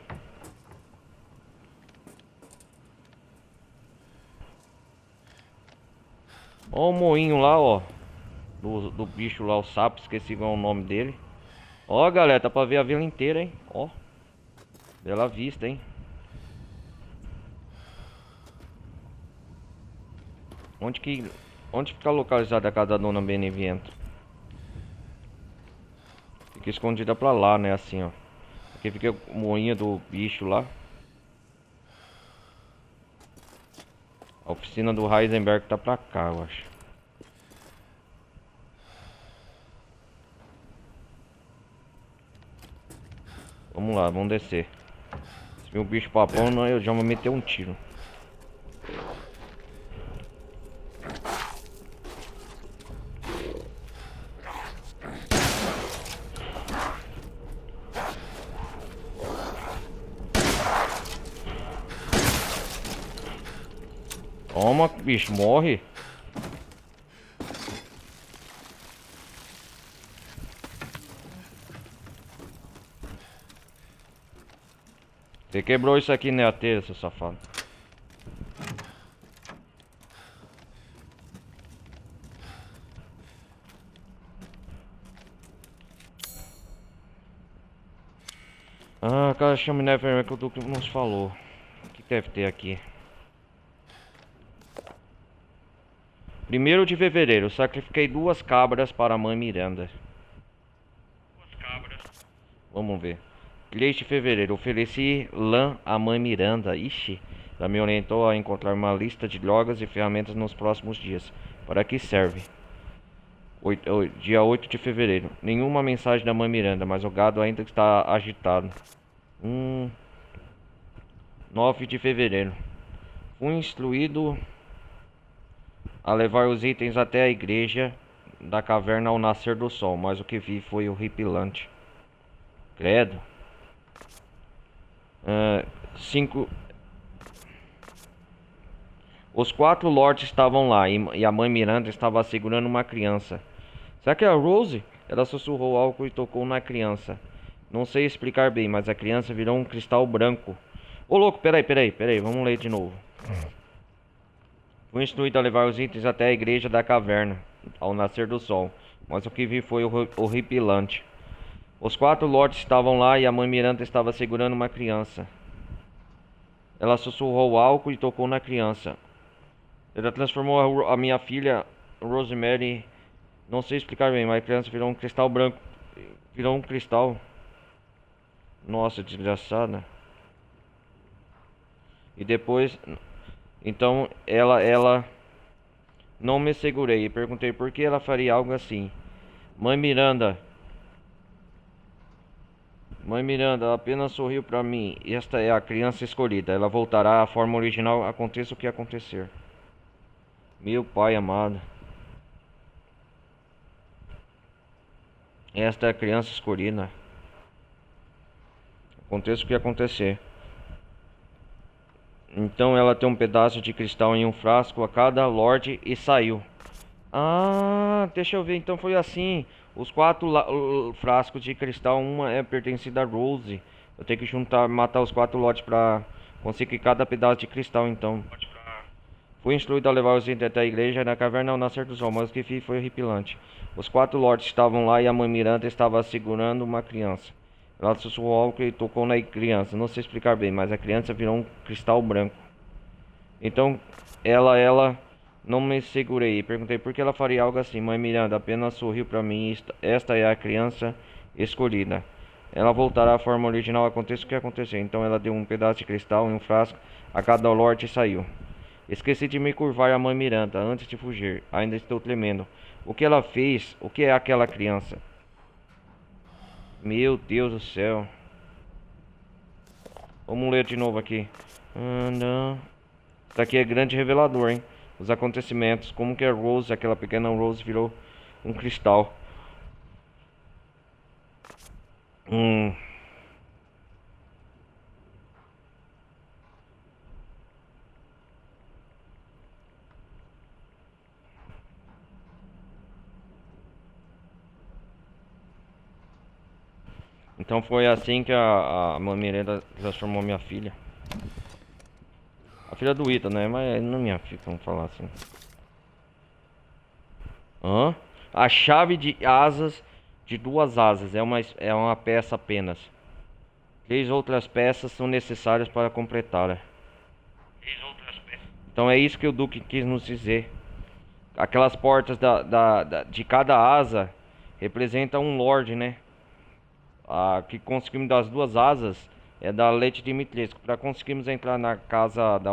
A: Ó o moinho lá, ó. Do bicho lá, o sapo, esqueci qual é o nome dele. Ó, galera, tá pra ver a vila inteira, hein? Ó. Bela vista, hein? Onde que... Onde fica localizada a casa da Dona Beneviento? Fica escondida pra lá, né? Assim, ó. Aqui fica o moinho do bicho lá. A oficina do Heisenberg tá pra cá, eu acho. Vamos lá, vamos descer. Se vir um bicho papão, não, eu já vou meter um tiro. Toma, bicho, morre. Você quebrou isso aqui na telha, seu safado. Ah, cara, chaminé vermelho que o Duque nos falou. O que deve ter aqui? 1º de fevereiro, sacrifiquei 2 cabras para a mãe Miranda. Vamos ver. 3 de fevereiro, ofereci lã à mãe Miranda. Ixi, ela me orientou a encontrar uma lista de drogas e ferramentas nos próximos dias. Para que serve? Dia 8 de fevereiro. Nenhuma mensagem da mãe Miranda, mas o gado ainda está agitado. 9 de fevereiro. Fui instruído a levar os itens até a igreja da caverna ao nascer do sol, mas o que vi foi horripilante. Credo. 5. Os 4 lords estavam lá e a mãe Miranda estava segurando uma criança. Será que é a Rose? Ela sussurrou algo e tocou na criança. Não sei explicar bem, mas a criança virou um cristal branco. Ô louco, peraí, vamos ler de novo. Fui instruído a levar os itens até a igreja da caverna, ao nascer do sol, mas o que vi foi horripilante. Os 4 lords estavam lá e a mãe Miranda estava segurando uma criança. Ela sussurrou algo e tocou na criança. Ela transformou a minha filha, Rosemary. Não sei explicar bem, mas a criança virou um cristal branco. Virou um cristal. Nossa, desgraçada. E depois... Então ela... Não me segurei e perguntei por que ela faria algo assim. Mãe Miranda, ela apenas sorriu para mim. Esta é a criança escolhida. Ela voltará à forma original, aconteça o que acontecer. Meu pai amado. Esta é a criança escolhida. Aconteça o que acontecer. Então ela tem um pedaço de cristal em um frasco a cada lorde e saiu. Ah, deixa eu ver. Então foi assim. Os 4 frascos de cristal, uma é pertencida a Rose. Eu tenho que juntar, matar os 4 lotes pra conseguir cada pedaço de cristal, então. Fui instruído a levar os itens até a igreja na caverna ao nascer do sol, mas o que fiz foi horripilante. Os 4 lords estavam lá e a mãe Miranda estava segurando uma criança. Ela sussurrou algo e tocou na criança. Não sei explicar bem, mas a criança virou um cristal branco. Então, ela... Não me segurei e perguntei por que ela faria algo assim. Mãe Miranda apenas sorriu para mim. Esta é a criança escolhida. Ela voltará à forma original, aconteça o que acontecer. Então ela deu um pedaço de cristal em um frasco a cada lorde e saiu. Esqueci de me curvar a mãe Miranda antes de fugir. Ainda estou tremendo. O que ela fez? O que é aquela criança? Meu Deus do céu. Vamos ler de novo aqui. Isso aqui é grande revelador, hein? Os acontecimentos, como que a Rose, aquela pequena Rose, virou um cristal. Então foi assim que a Miranda transformou minha filha. A filha do Ita, né? Mas não é minha filha, vamos falar assim. Hã? A chave de asas de 2 asas é uma peça apenas. 3 outras peças são necessárias para completá-la. Então é isso que o Duque quis nos dizer. Aquelas portas de cada asa representam um Lorde, né? A que conseguimos das 2 asas é da Lady Dimitrescu. Para conseguirmos entrar na casa da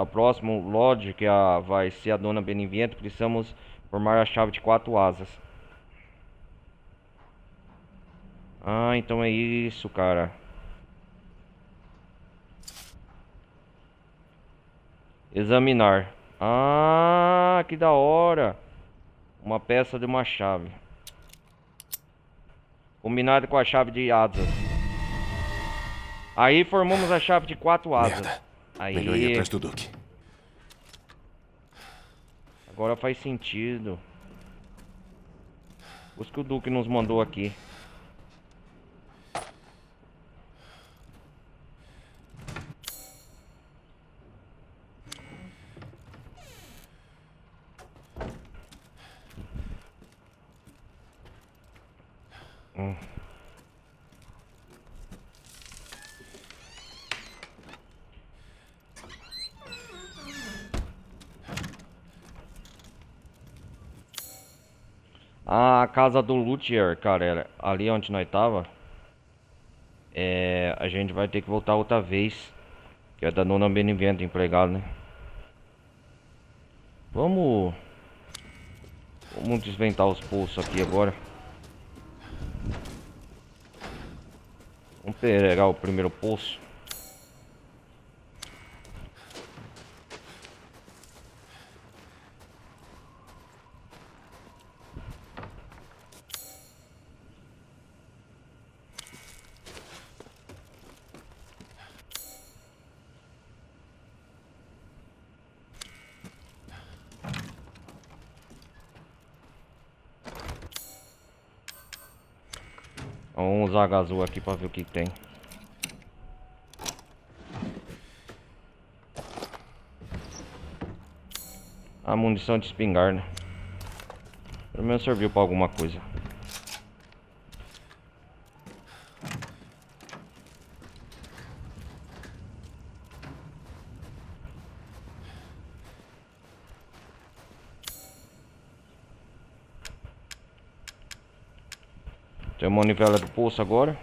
A: próxima Lorde, que vai ser a Dona Benevento, precisamos formar a chave de 4 asas. Ah, então é isso, cara. Examinar. Ah, que da hora. Uma peça de uma chave. Combinado com a chave de asas. Aí formamos a chave de 4 asas.
C: Merda.
A: Aí.
C: Melhor ir atrás do Duque.
A: Agora faz sentido. Os que o Duque nos mandou aqui. A casa do Luthier, cara, ali onde nós tava. A gente vai ter que voltar outra vez. Que é da Dona Benevento, empregado, né? Vamos desventar os poços aqui agora. Vamos pegar o primeiro poço. Vamos usar a azul aqui pra ver o que tem. A munição de espingarda. Pelo menos serviu pra alguma coisa. Tem a manivela do poço agora.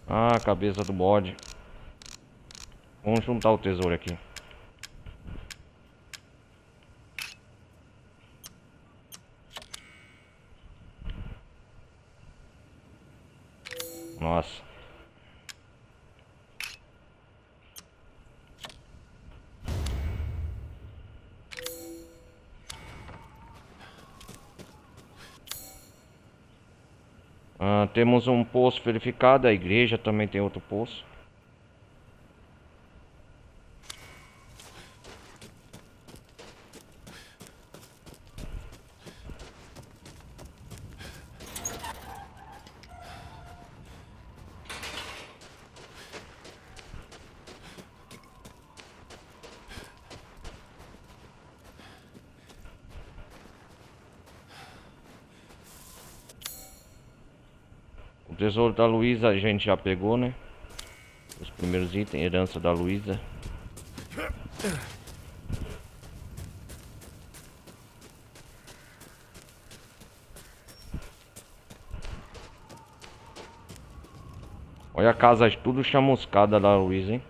A: Ah, a cabeça do bode. Vamos juntar o tesouro aqui. Nossa. Temos um poço verificado. A igreja também tem outro poço. O tesouro da Luísa a gente já pegou, né? Os primeiros itens, herança da Luísa. Olha a casa tudo chamuscada da Luísa, hein?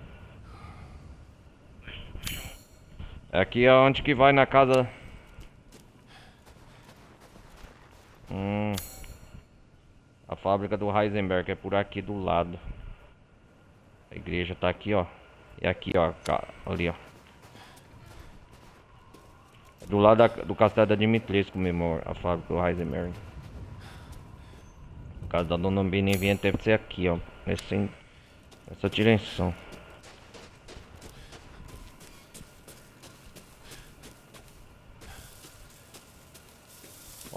A: Aqui é onde que vai na casa. A fábrica do Heisenberg é por aqui do lado. A igreja tá aqui, ó. E aqui, ó. Ali, ó. Do lado do castelo da Dimitrescu mesmo, a fábrica do Heisenberg. A casa da Dona Benevento deve ser aqui, ó. Nessa direção.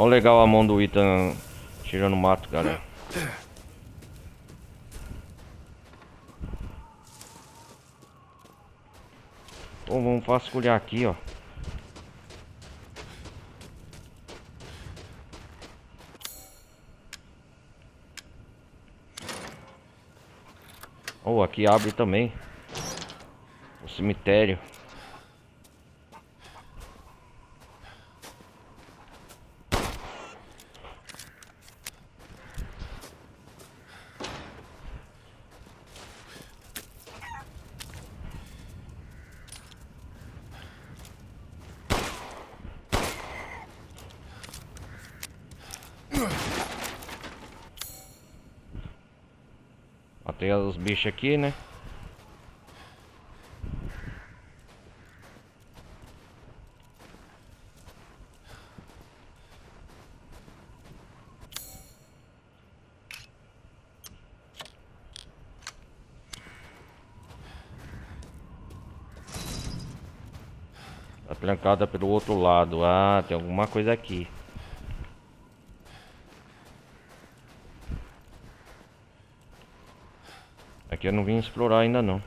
A: Olha legal a mão do Ethan tirando mato, galera. Bom, vamos vasculhar aqui, ó. Oh, aqui abre também o cemitério. Matei os bichos aqui, né? Tá trancada pelo outro lado. Ah, tem alguma coisa aqui. Aqui eu não vim explorar ainda não.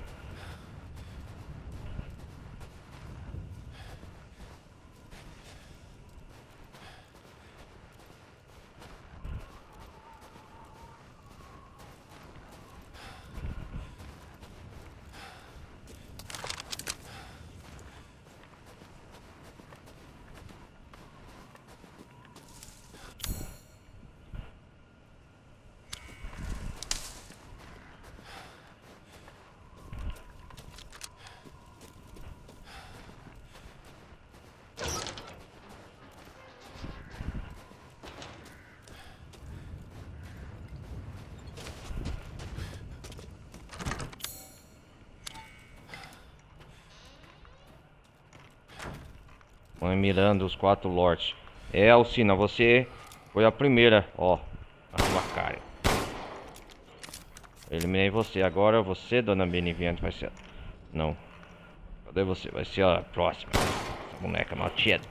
A: Mãe Miranda, os 4 lords. É, Alcina, você foi a primeira, ó, a sua cara. Eliminei você, agora você, dona Beneviente, vai ser... Não. Cadê você? Vai ser a próxima. Essa boneca maldita.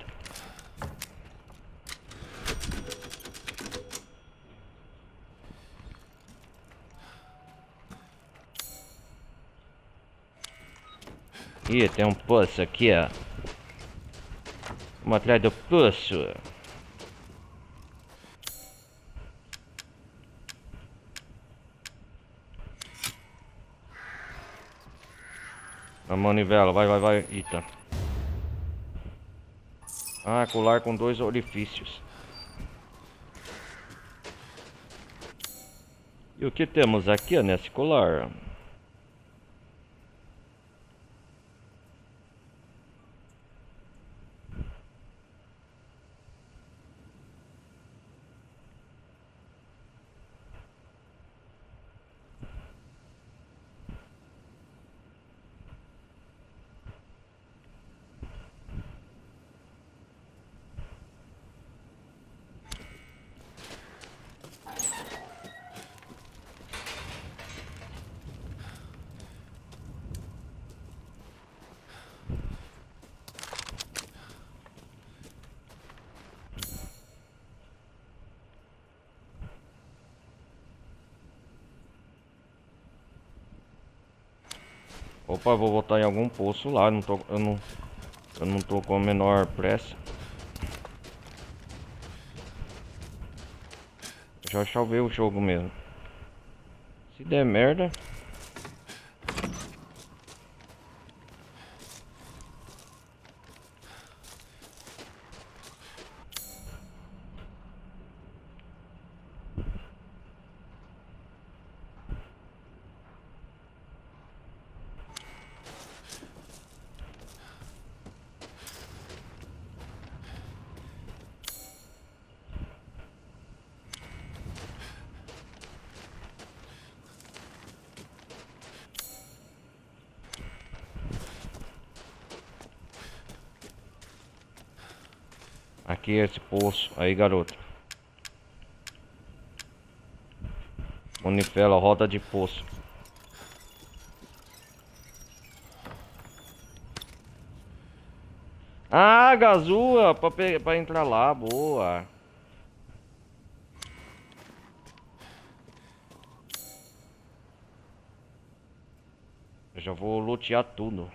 A: Ih, tem um poço aqui, ó. Vamos atrás do poço. A manivela, vai, Eita. Ah, colar com 2 orifícios. E o que temos aqui, ó, nesse colar? Opa, vou botar em algum poço lá. Eu não tô com a menor pressa. Deixa eu ver o jogo mesmo. Se der merda. Aqui é esse poço. Aí, garoto. Manivela, roda de poço. Ah, gazua pra entrar lá. Boa. Eu já vou lutear tudo.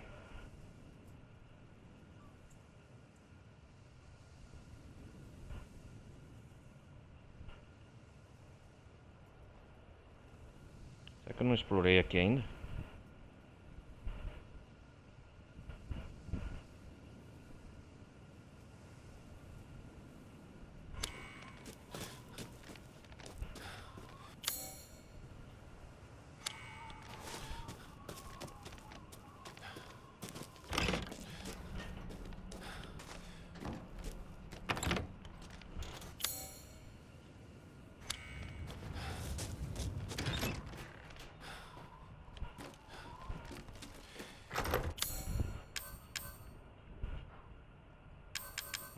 A: Será que eu não explorei aqui ainda?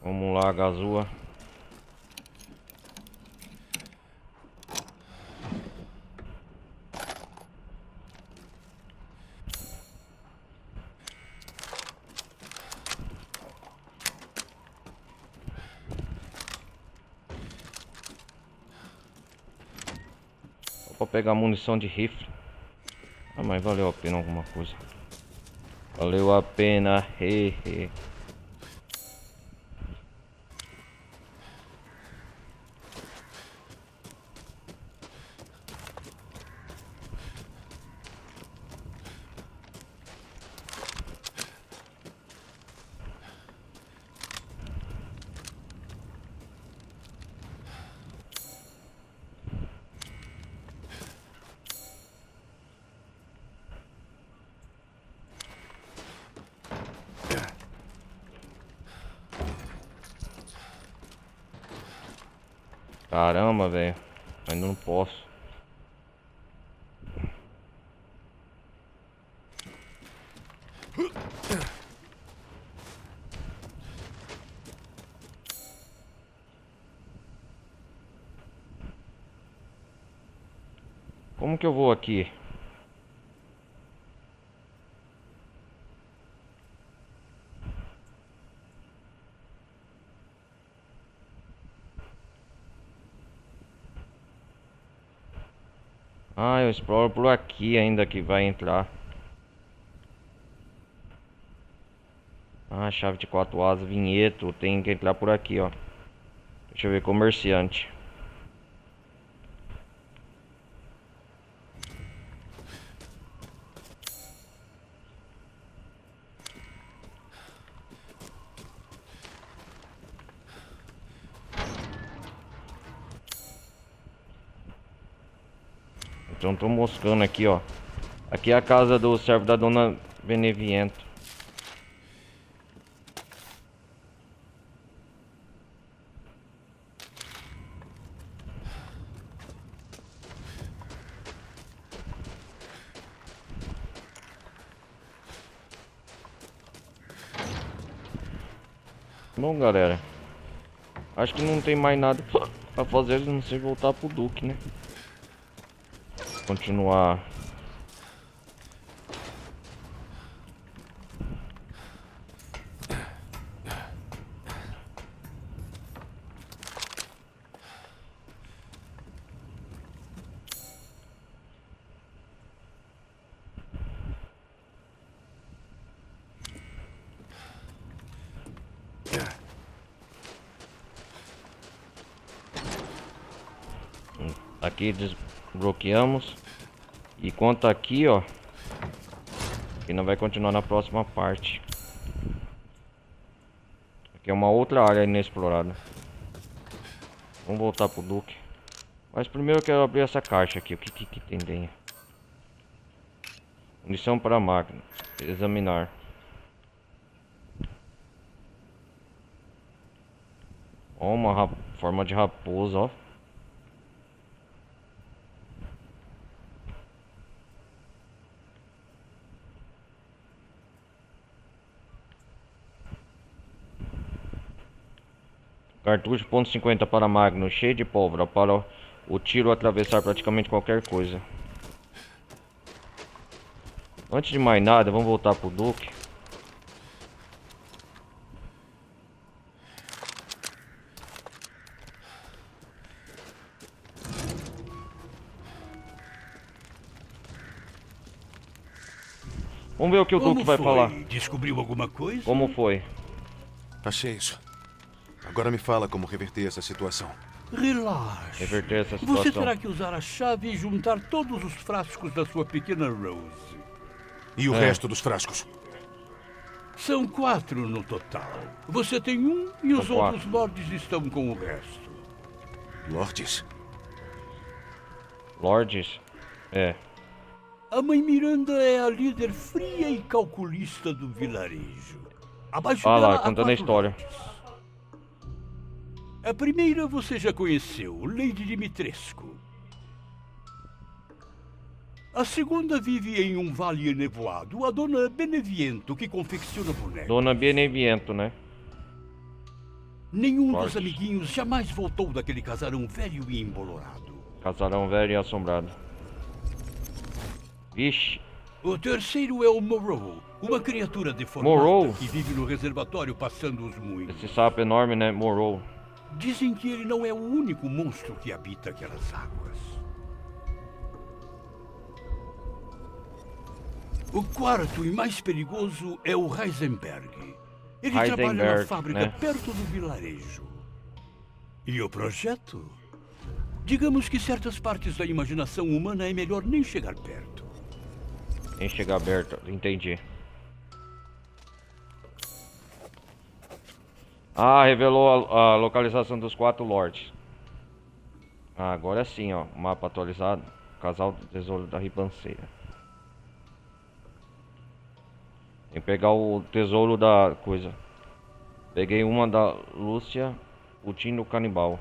A: Vamos lá, Gazua. Só pra pegar munição de rifle. Ah, mas valeu a pena alguma coisa. Valeu a pena, hehe. Caramba, velho. Ainda não posso. Como que eu vou aqui? Ah, eu exploro por aqui ainda que vai entrar. Ah, chave de 4 asas, vinheto. Tem que entrar por aqui, ó. Deixa eu ver, comerciante. Então tô moscando aqui, ó. Aqui é a casa do servo da Dona Beneviento. Bom, galera, acho que não tem mais nada pra fazer, a não ser voltar pro Duque, né? Continuar. Aqui desbloqueamos. E quanto aqui, ó, que não vai continuar na próxima parte. Aqui é uma outra área inexplorada. Vamos voltar pro Duque. Mas primeiro eu quero abrir essa caixa aqui. O que tem dentro? Munição para a máquina. Examinar. Ó, uma forma de raposa, ó. Cartucho .50 para Magnum, cheio de pólvora, para o tiro atravessar praticamente qualquer coisa. Antes de mais nada, vamos voltar pro Duque. Vamos ver o que o Duque vai falar.
B: Descobriu alguma coisa?
A: Como foi?
C: Achei isso. Agora me fala como reverter essa situação.
B: Relaxe.
A: Reverter essa
B: Você
A: situação.
B: terá que usar a chave e juntar todos os frascos da sua pequena Rose.
C: E o resto dos frascos?
B: São 4 no total. Você tem um e os
A: São
B: outros
A: 4.
B: lords estão com o resto.
C: Lordes?
A: Lordes? É.
B: A mãe Miranda é a líder fria e calculista do vilarejo. Abaixo
A: Ah lá,
B: dela há
A: contando a
B: 4
A: história.
B: lords. A primeira você já conheceu, Lady Dimitrescu. A segunda vive em um vale enevoado, a dona Beneviento, que confecciona bonecos.
A: Dona Beneviento, né?
B: Nenhum
A: Lordes.
B: dos amiguinhos jamais voltou daquele casarão velho e embolorado.
A: Casarão velho e assombrado. Vixe.
B: O terceiro é o Moreau, uma criatura deformada
A: Moreau?
B: que vive no reservatório passando os moinhos.
A: Esse sapo enorme, né? Morou.
B: Dizem que ele não é o único monstro que habita aquelas águas. O quarto e mais perigoso é o Heisenberg. Ele trabalha na
A: Heisenberg,
B: fábrica
A: né?
B: perto do vilarejo. E o projeto? Digamos que certas partes da imaginação humana é melhor nem chegar perto.
A: Nem chega aberto. Entendi. Ah, revelou a localização dos 4 lords. Ah, agora sim, ó. Mapa atualizado. Casal do tesouro da ribanceira. Tem que pegar o tesouro da coisa. Peguei uma da Lúcia, o Tino Canibal.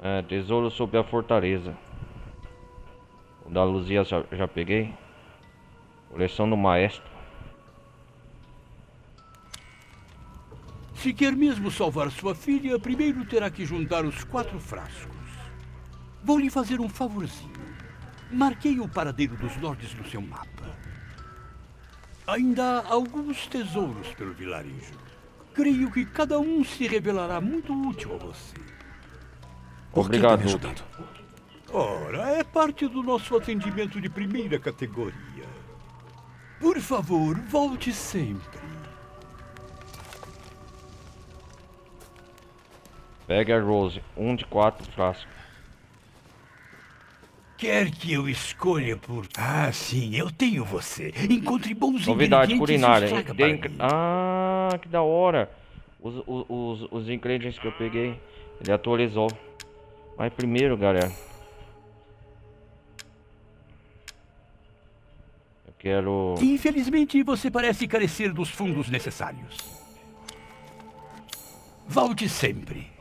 A: É, tesouro sob a fortaleza. O da Luzia já peguei. Coleção do maestro.
B: Se quer mesmo salvar sua filha, primeiro terá que juntar os 4 frascos. Vou lhe fazer um favorzinho. Marquei o paradeiro dos lordes no seu mapa. Ainda há alguns tesouros pelo vilarejo. Creio que cada um se revelará muito útil a você.
C: Por que
A: Obrigado.
C: tá me ajudando?
B: Ora, é parte do nosso atendimento de primeira categoria. Por favor, volte sempre.
A: Pegue a Rose, um de 4 frascos.
B: Quer que eu escolha por... Ah, sim, eu tenho você. Encontre bons
A: Novidade
B: ingredientes
A: culinária.
B: e os traga
A: Tem-
B: para mim.
A: Ah, que da hora. Os ingredientes que eu peguei. Ele atualizou. Mas primeiro, galera. Eu quero...
B: Infelizmente, você parece carecer dos fundos necessários. Volte sempre.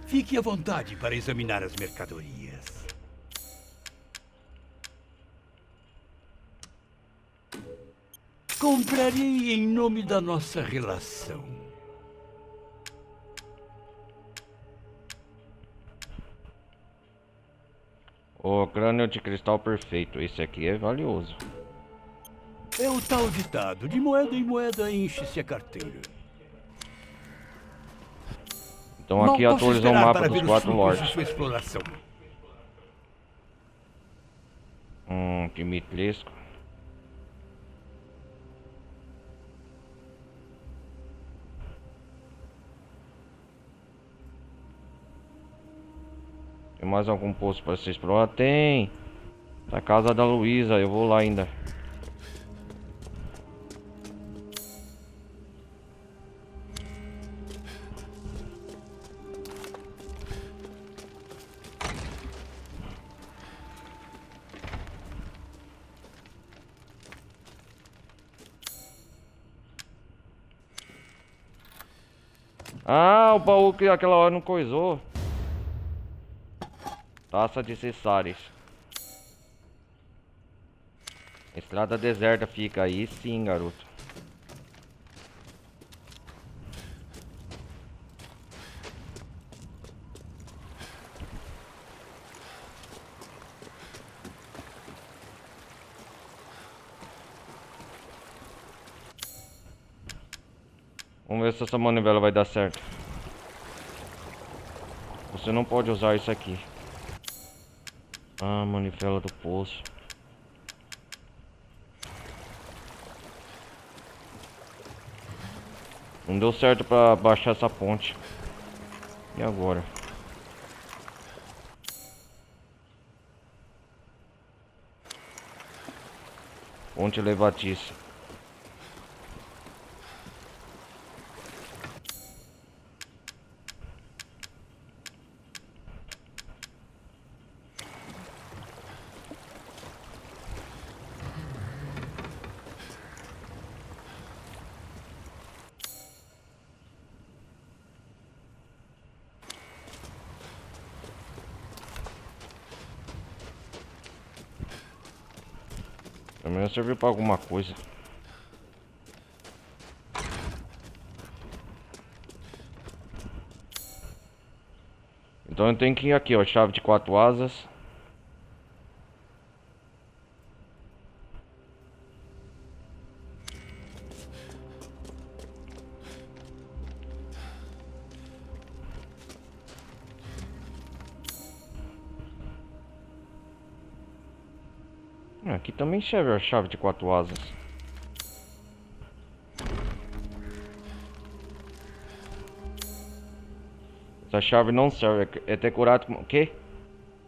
B: Fique à vontade para examinar as mercadorias. Comprarei em nome da nossa relação.
A: O crânio de cristal perfeito. Esse aqui é valioso.
B: É o tal ditado, de moeda em moeda enche-se a carteira.
A: Então aqui
B: Mal posso
A: atualizou o
B: esperar
A: mapa
B: para
A: dos
B: ver os
A: 4
B: frutos
A: lords.
B: de sua exploração.
A: Dimitrescu. Tem mais algum posto para você explorar? Tem! Da casa da Luísa, eu vou lá ainda. Ah, o baú que aquela hora não coisou. Taça de Cessares. Estrada deserta fica aí sim, garoto. Vamos ver se essa manivela vai dar certo. Você não pode usar isso aqui. Ah, manivela do poço. Não deu certo pra baixar essa ponte. E agora? Ponte levadiça. Pelo menos serviu pra alguma coisa. Então eu tenho que ir aqui, ó, chave de 4 asas. Aqui também serve a chave de 4 asas. Essa chave não serve, é decorado com o quê?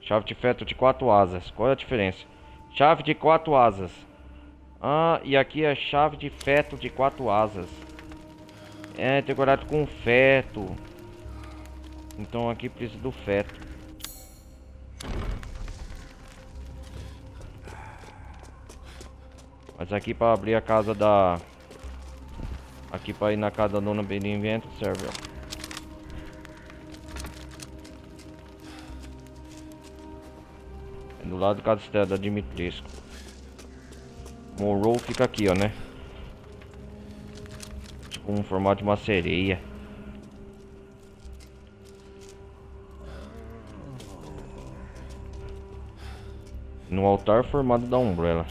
A: Chave de feto de 4 asas. Qual é a diferença? Chave de 4 asas. Ah, e aqui é chave de feto de 4 asas. É decorado com feto. Então aqui precisa do feto. Mas aqui para abrir a casa da... Aqui para ir na casa da Dona Benevento serve, ó. É do lado do castelo da Dimitrescu. Morrow fica aqui, ó, né? Tipo um formato de uma sereia. No altar formado da Umbrella.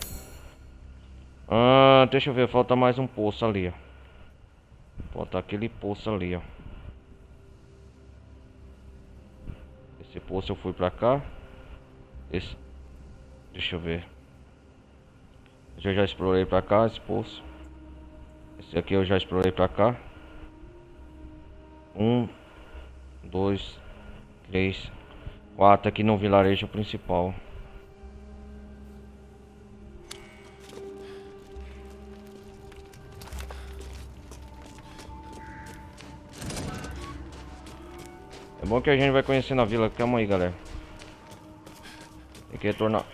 A: Ah, deixa eu ver, falta mais um poço ali, ó. Falta aquele poço ali, ó. Esse poço eu fui pra cá. Esse... Deixa eu ver. Eu já explorei pra cá, esse poço. Esse aqui eu já explorei pra cá. 1, 2, 3, 4 aqui no vilarejo principal. É bom que a gente vai conhecendo a vila. Calma aí, galera. Tem que retornar.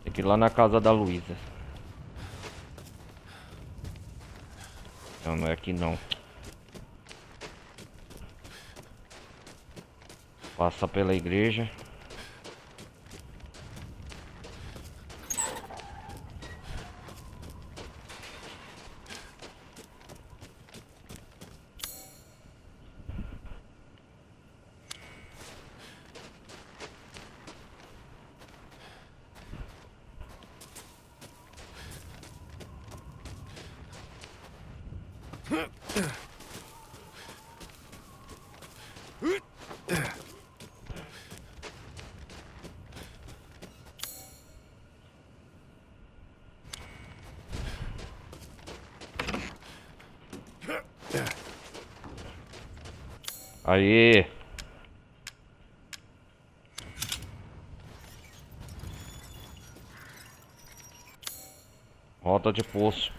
A: Tem que ir lá na casa da Luísa. Não, não é aqui não. Passa pela igreja. Aí. Rota de poço.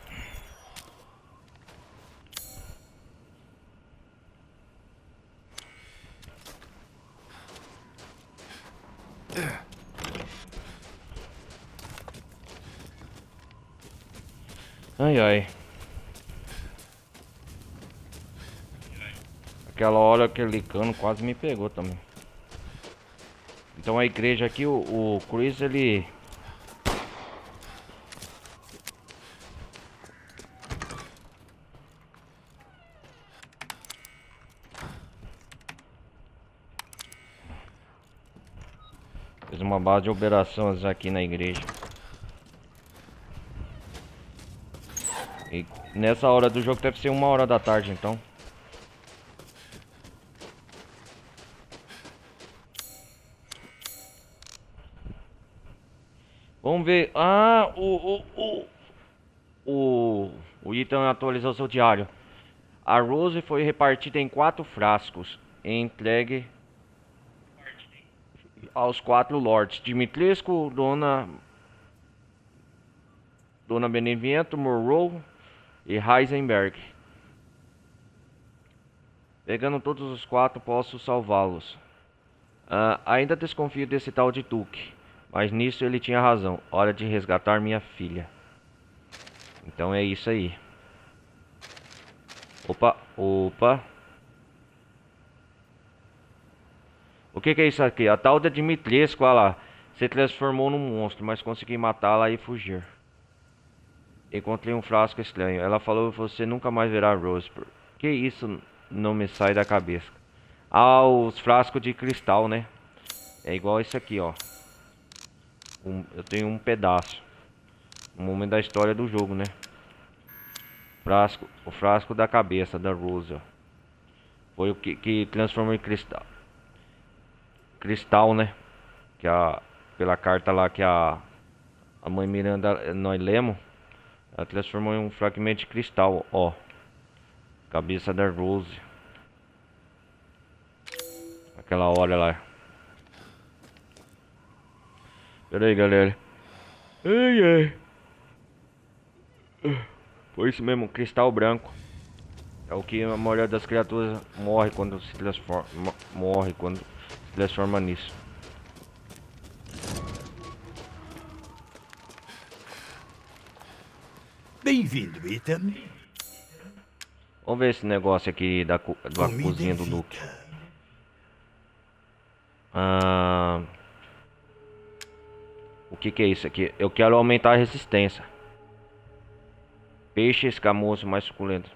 A: Ai ai. Aquela hora aquele cano quase me pegou também. Então a igreja aqui, o Chris, ele... fez uma base de operações aqui na igreja. E nessa hora do jogo deve ser 1h da tarde, então. Vamos ver. Ah, o Ethan atualizou seu diário. A Rose foi repartida em 4 frascos e entregue aos 4 lords: Dimitrescu, Dona Benevento, Morrow e Heisenberg. Pegando todos os 4, posso salvá-los. Ainda desconfio desse tal de Duke, mas nisso ele tinha razão. Hora de resgatar minha filha. Então é isso aí. Opa. O que é isso aqui? A tal da Dimitrescu, olha lá, se transformou num monstro, mas consegui matá-la e fugir. Encontrei um frasco estranho. Ela falou que você nunca mais verá Rose. Que isso não me sai da cabeça. Ah, os frascos de cristal, né? É igual esse aqui, ó. Eu tenho um pedaço. No momento da história do jogo, né? O frasco da cabeça da Rose, ó. Foi o que transformou em cristal. Cristal, né? Pela carta lá que a mãe Miranda nós lemos. Ela transformou em um fragmento de cristal, ó. Cabeça da Rose. Aquela hora lá. Pera aí, galera. Ai. Foi isso mesmo, cristal branco. É o que a maioria das criaturas morre quando se transforma nisso.
B: Bem-vindo, Ethan.
A: Vamos ver esse negócio aqui da cozinha do Duke. O que é isso aqui? Eu quero aumentar a resistência. Peixe escamoso mais suculento.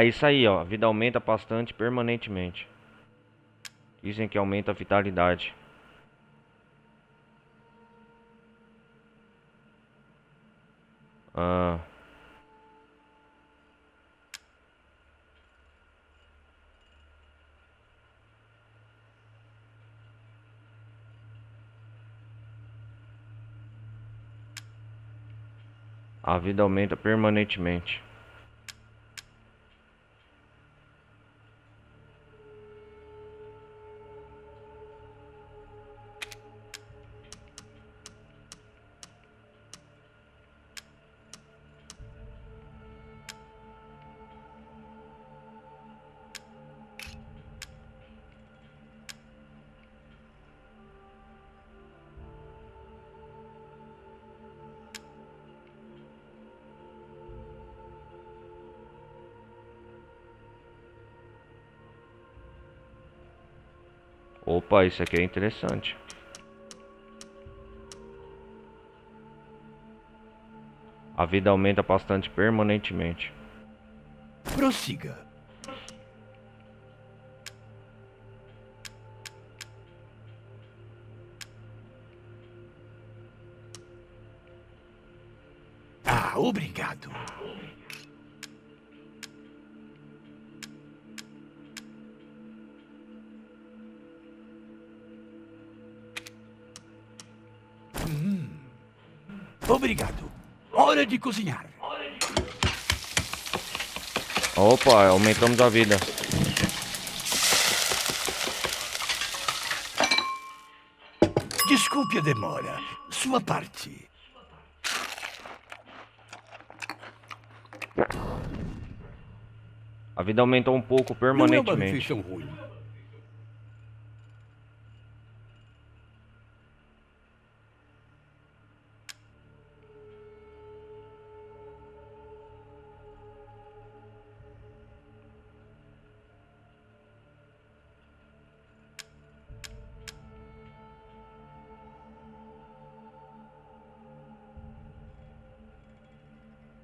A: Isso aí, ó. A vida aumenta bastante permanentemente. Dizem que aumenta a vitalidade. A vida aumenta permanentemente. Opa, isso aqui é interessante. A vida aumenta bastante permanentemente.
B: Prossiga. Ah, obrigado. Obrigado. Hora de cozinhar.
A: Opa, aumentamos a vida.
B: Desculpe a demora. Sua parte.
A: A vida aumentou um pouco
B: Não é uma
A: permanentemente.
B: refeição ruim.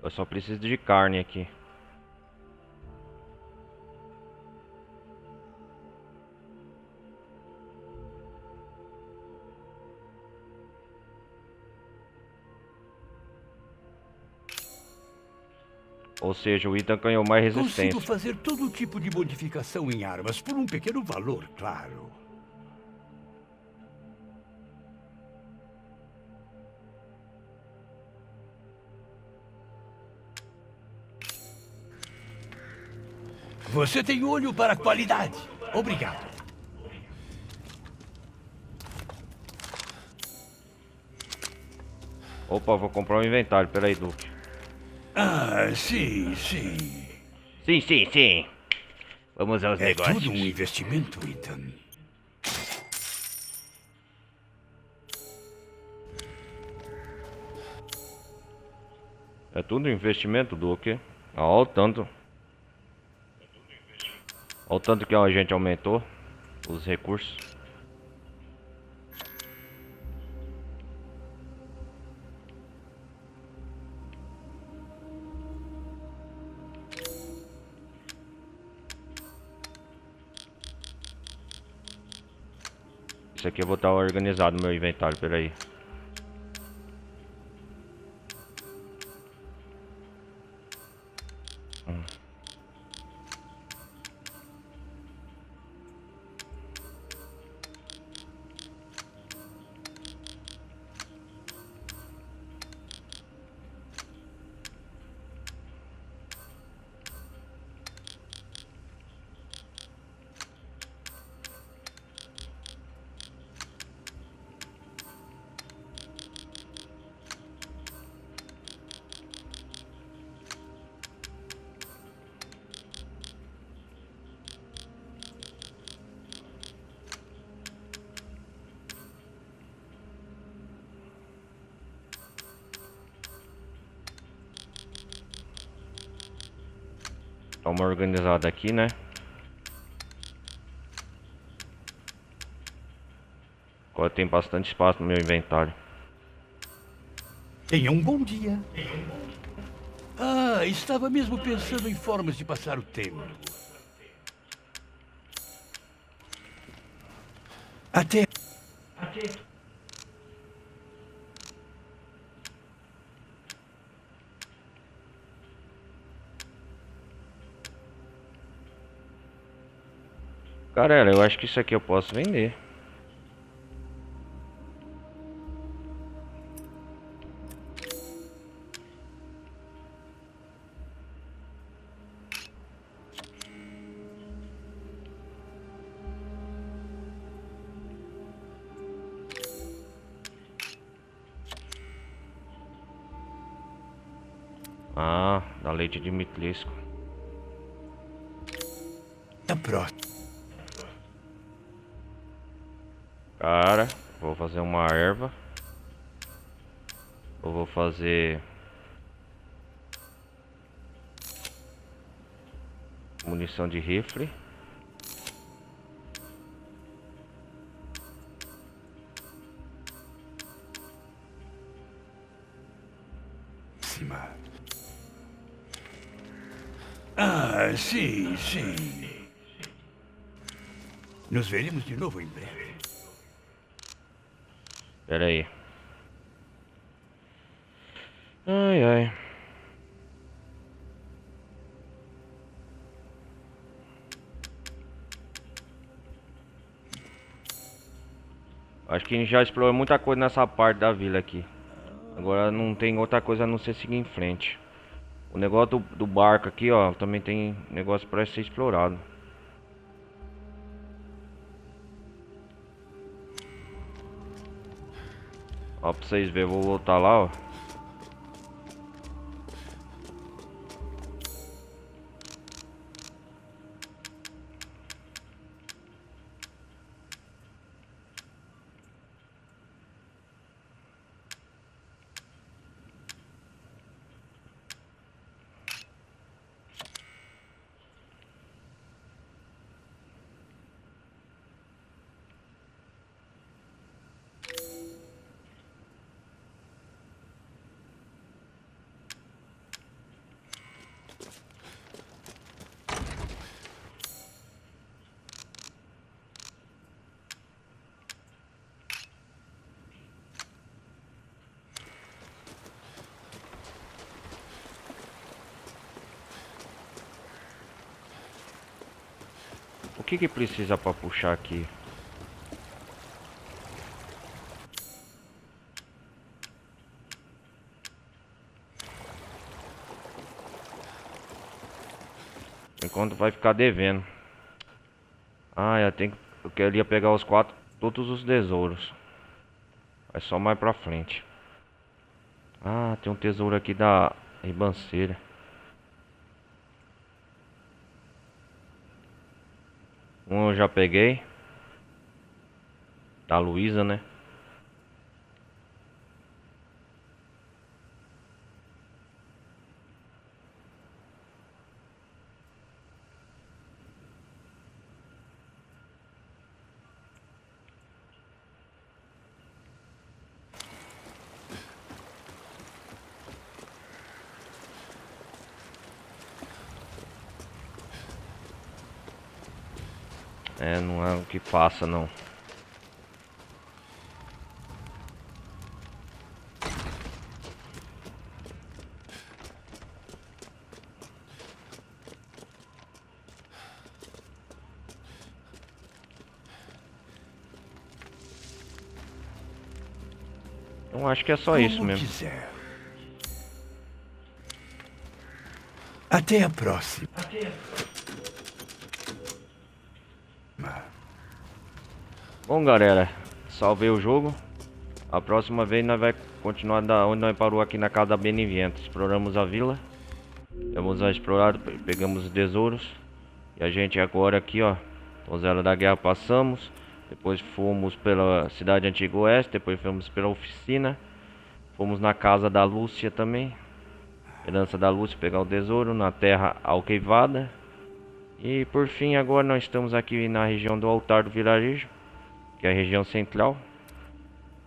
A: Eu só preciso de carne aqui. Ou seja, o Ethan ganhou mais resistência.
B: Consigo fazer todo tipo de modificação em armas por um pequeno valor, claro. Você tem olho para a qualidade. Obrigado.
A: Opa, vou comprar um inventário. Pera aí, Duque.
B: Ah, sim, sim.
A: Sim. Vamos aos
B: É
A: negócios.
B: tudo um investimento, Ethan.
A: É tudo investimento, Duque. Olha o tanto. Olha o tanto que a gente aumentou os recursos. Isso aqui eu vou estar organizado no meu inventário, peraí. Dá uma organizada aqui, né? Agora tem bastante espaço no meu inventário.
B: Tenha um bom dia. Ah, estava mesmo pensando em formas de passar o tempo. Até.
A: Cara, eu acho que isso aqui eu posso vender. Ah, da leite de mitlisco.
B: A próxima.
A: Cara, vou fazer uma erva. Eu vou fazer munição de rifle.
B: Ah, sim. Nos veremos de novo em breve.
A: Pera aí. Ai. Acho que a gente já explorou muita coisa nessa parte da vila aqui. Agora não tem outra coisa a não ser seguir em frente. O negócio do barco aqui, ó, também tem negócio para ser explorado. Ó, pra vocês verem, vou voltar lá, ó. O que precisa para puxar aqui? Enquanto vai ficar devendo. Ah, eu queria pegar todos os tesouros. É só mais pra frente. Ah, tem um tesouro aqui da ribanceira. Um eu já peguei. Da Luísa, né? É, não é o que passa, não. Eu acho que é só isso mesmo.
B: Quiser. Até a próxima.
A: Bom, galera, salvei o jogo. A próxima vez nós vai continuar da onde nós parou aqui na casa da Benevento. Exploramos a vila. Temos a explorado, pegamos os tesouros. E a gente agora aqui, ó, Donzela da Guerra passamos. Depois fomos pela cidade Antigo Oeste. Depois fomos pela oficina. Fomos na casa da Lúcia também. Herança da Lúcia, pegar o tesouro na terra alqueivada. E por fim agora nós estamos aqui na região do altar do vilarejo, que é a região central.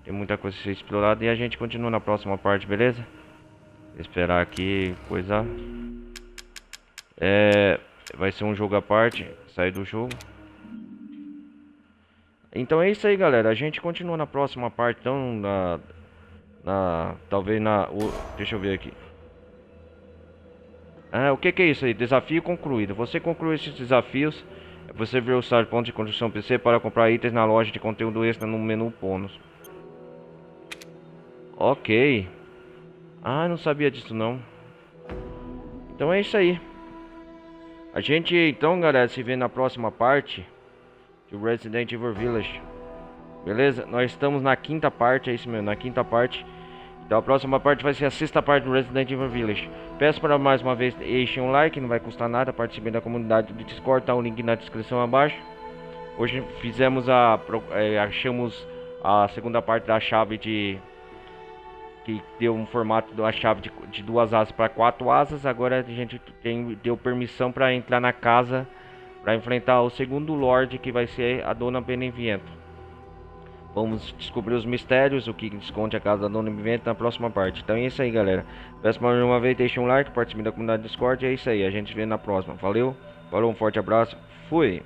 A: Tem muita coisa a ser explorada e a gente continua na próxima parte, beleza? Esperar aqui coisa. Vai ser um jogo à parte, sair do jogo. Então é isso aí, galera. A gente continua na próxima parte, então talvez deixa eu ver aqui. O que é isso aí? Desafio concluído. Você concluiu esses desafios. Você vê o site ponto de construção PC para comprar itens na loja de conteúdo extra no menu bônus. Ok. Ah, não sabia disso não. Então é isso aí. A gente então, galera, se vê na próxima parte de Resident Evil Village. Beleza? Nós estamos na quinta parte, é isso mesmo, na quinta parte. Então a próxima parte vai ser a sexta parte do Resident Evil Village. Peço para mais uma vez deixem um like, não vai custar nada. Participem da comunidade do Discord, tá o link na descrição abaixo. Hoje fizemos achamos a segunda parte da chave que deu um formato da chave de 2 asas para 4 asas. Agora a gente deu permissão para entrar na casa para enfrentar o segundo Lorde, que vai ser a Dona Benevento. Vamos descobrir os mistérios, o que esconde a casa da Dona Benevento na próxima parte. Então é isso aí, galera. Peço mais uma vez, deixem um like, participem da comunidade do Discord. É isso aí, a gente se vê na próxima. Valeu, falou, um forte abraço, fui!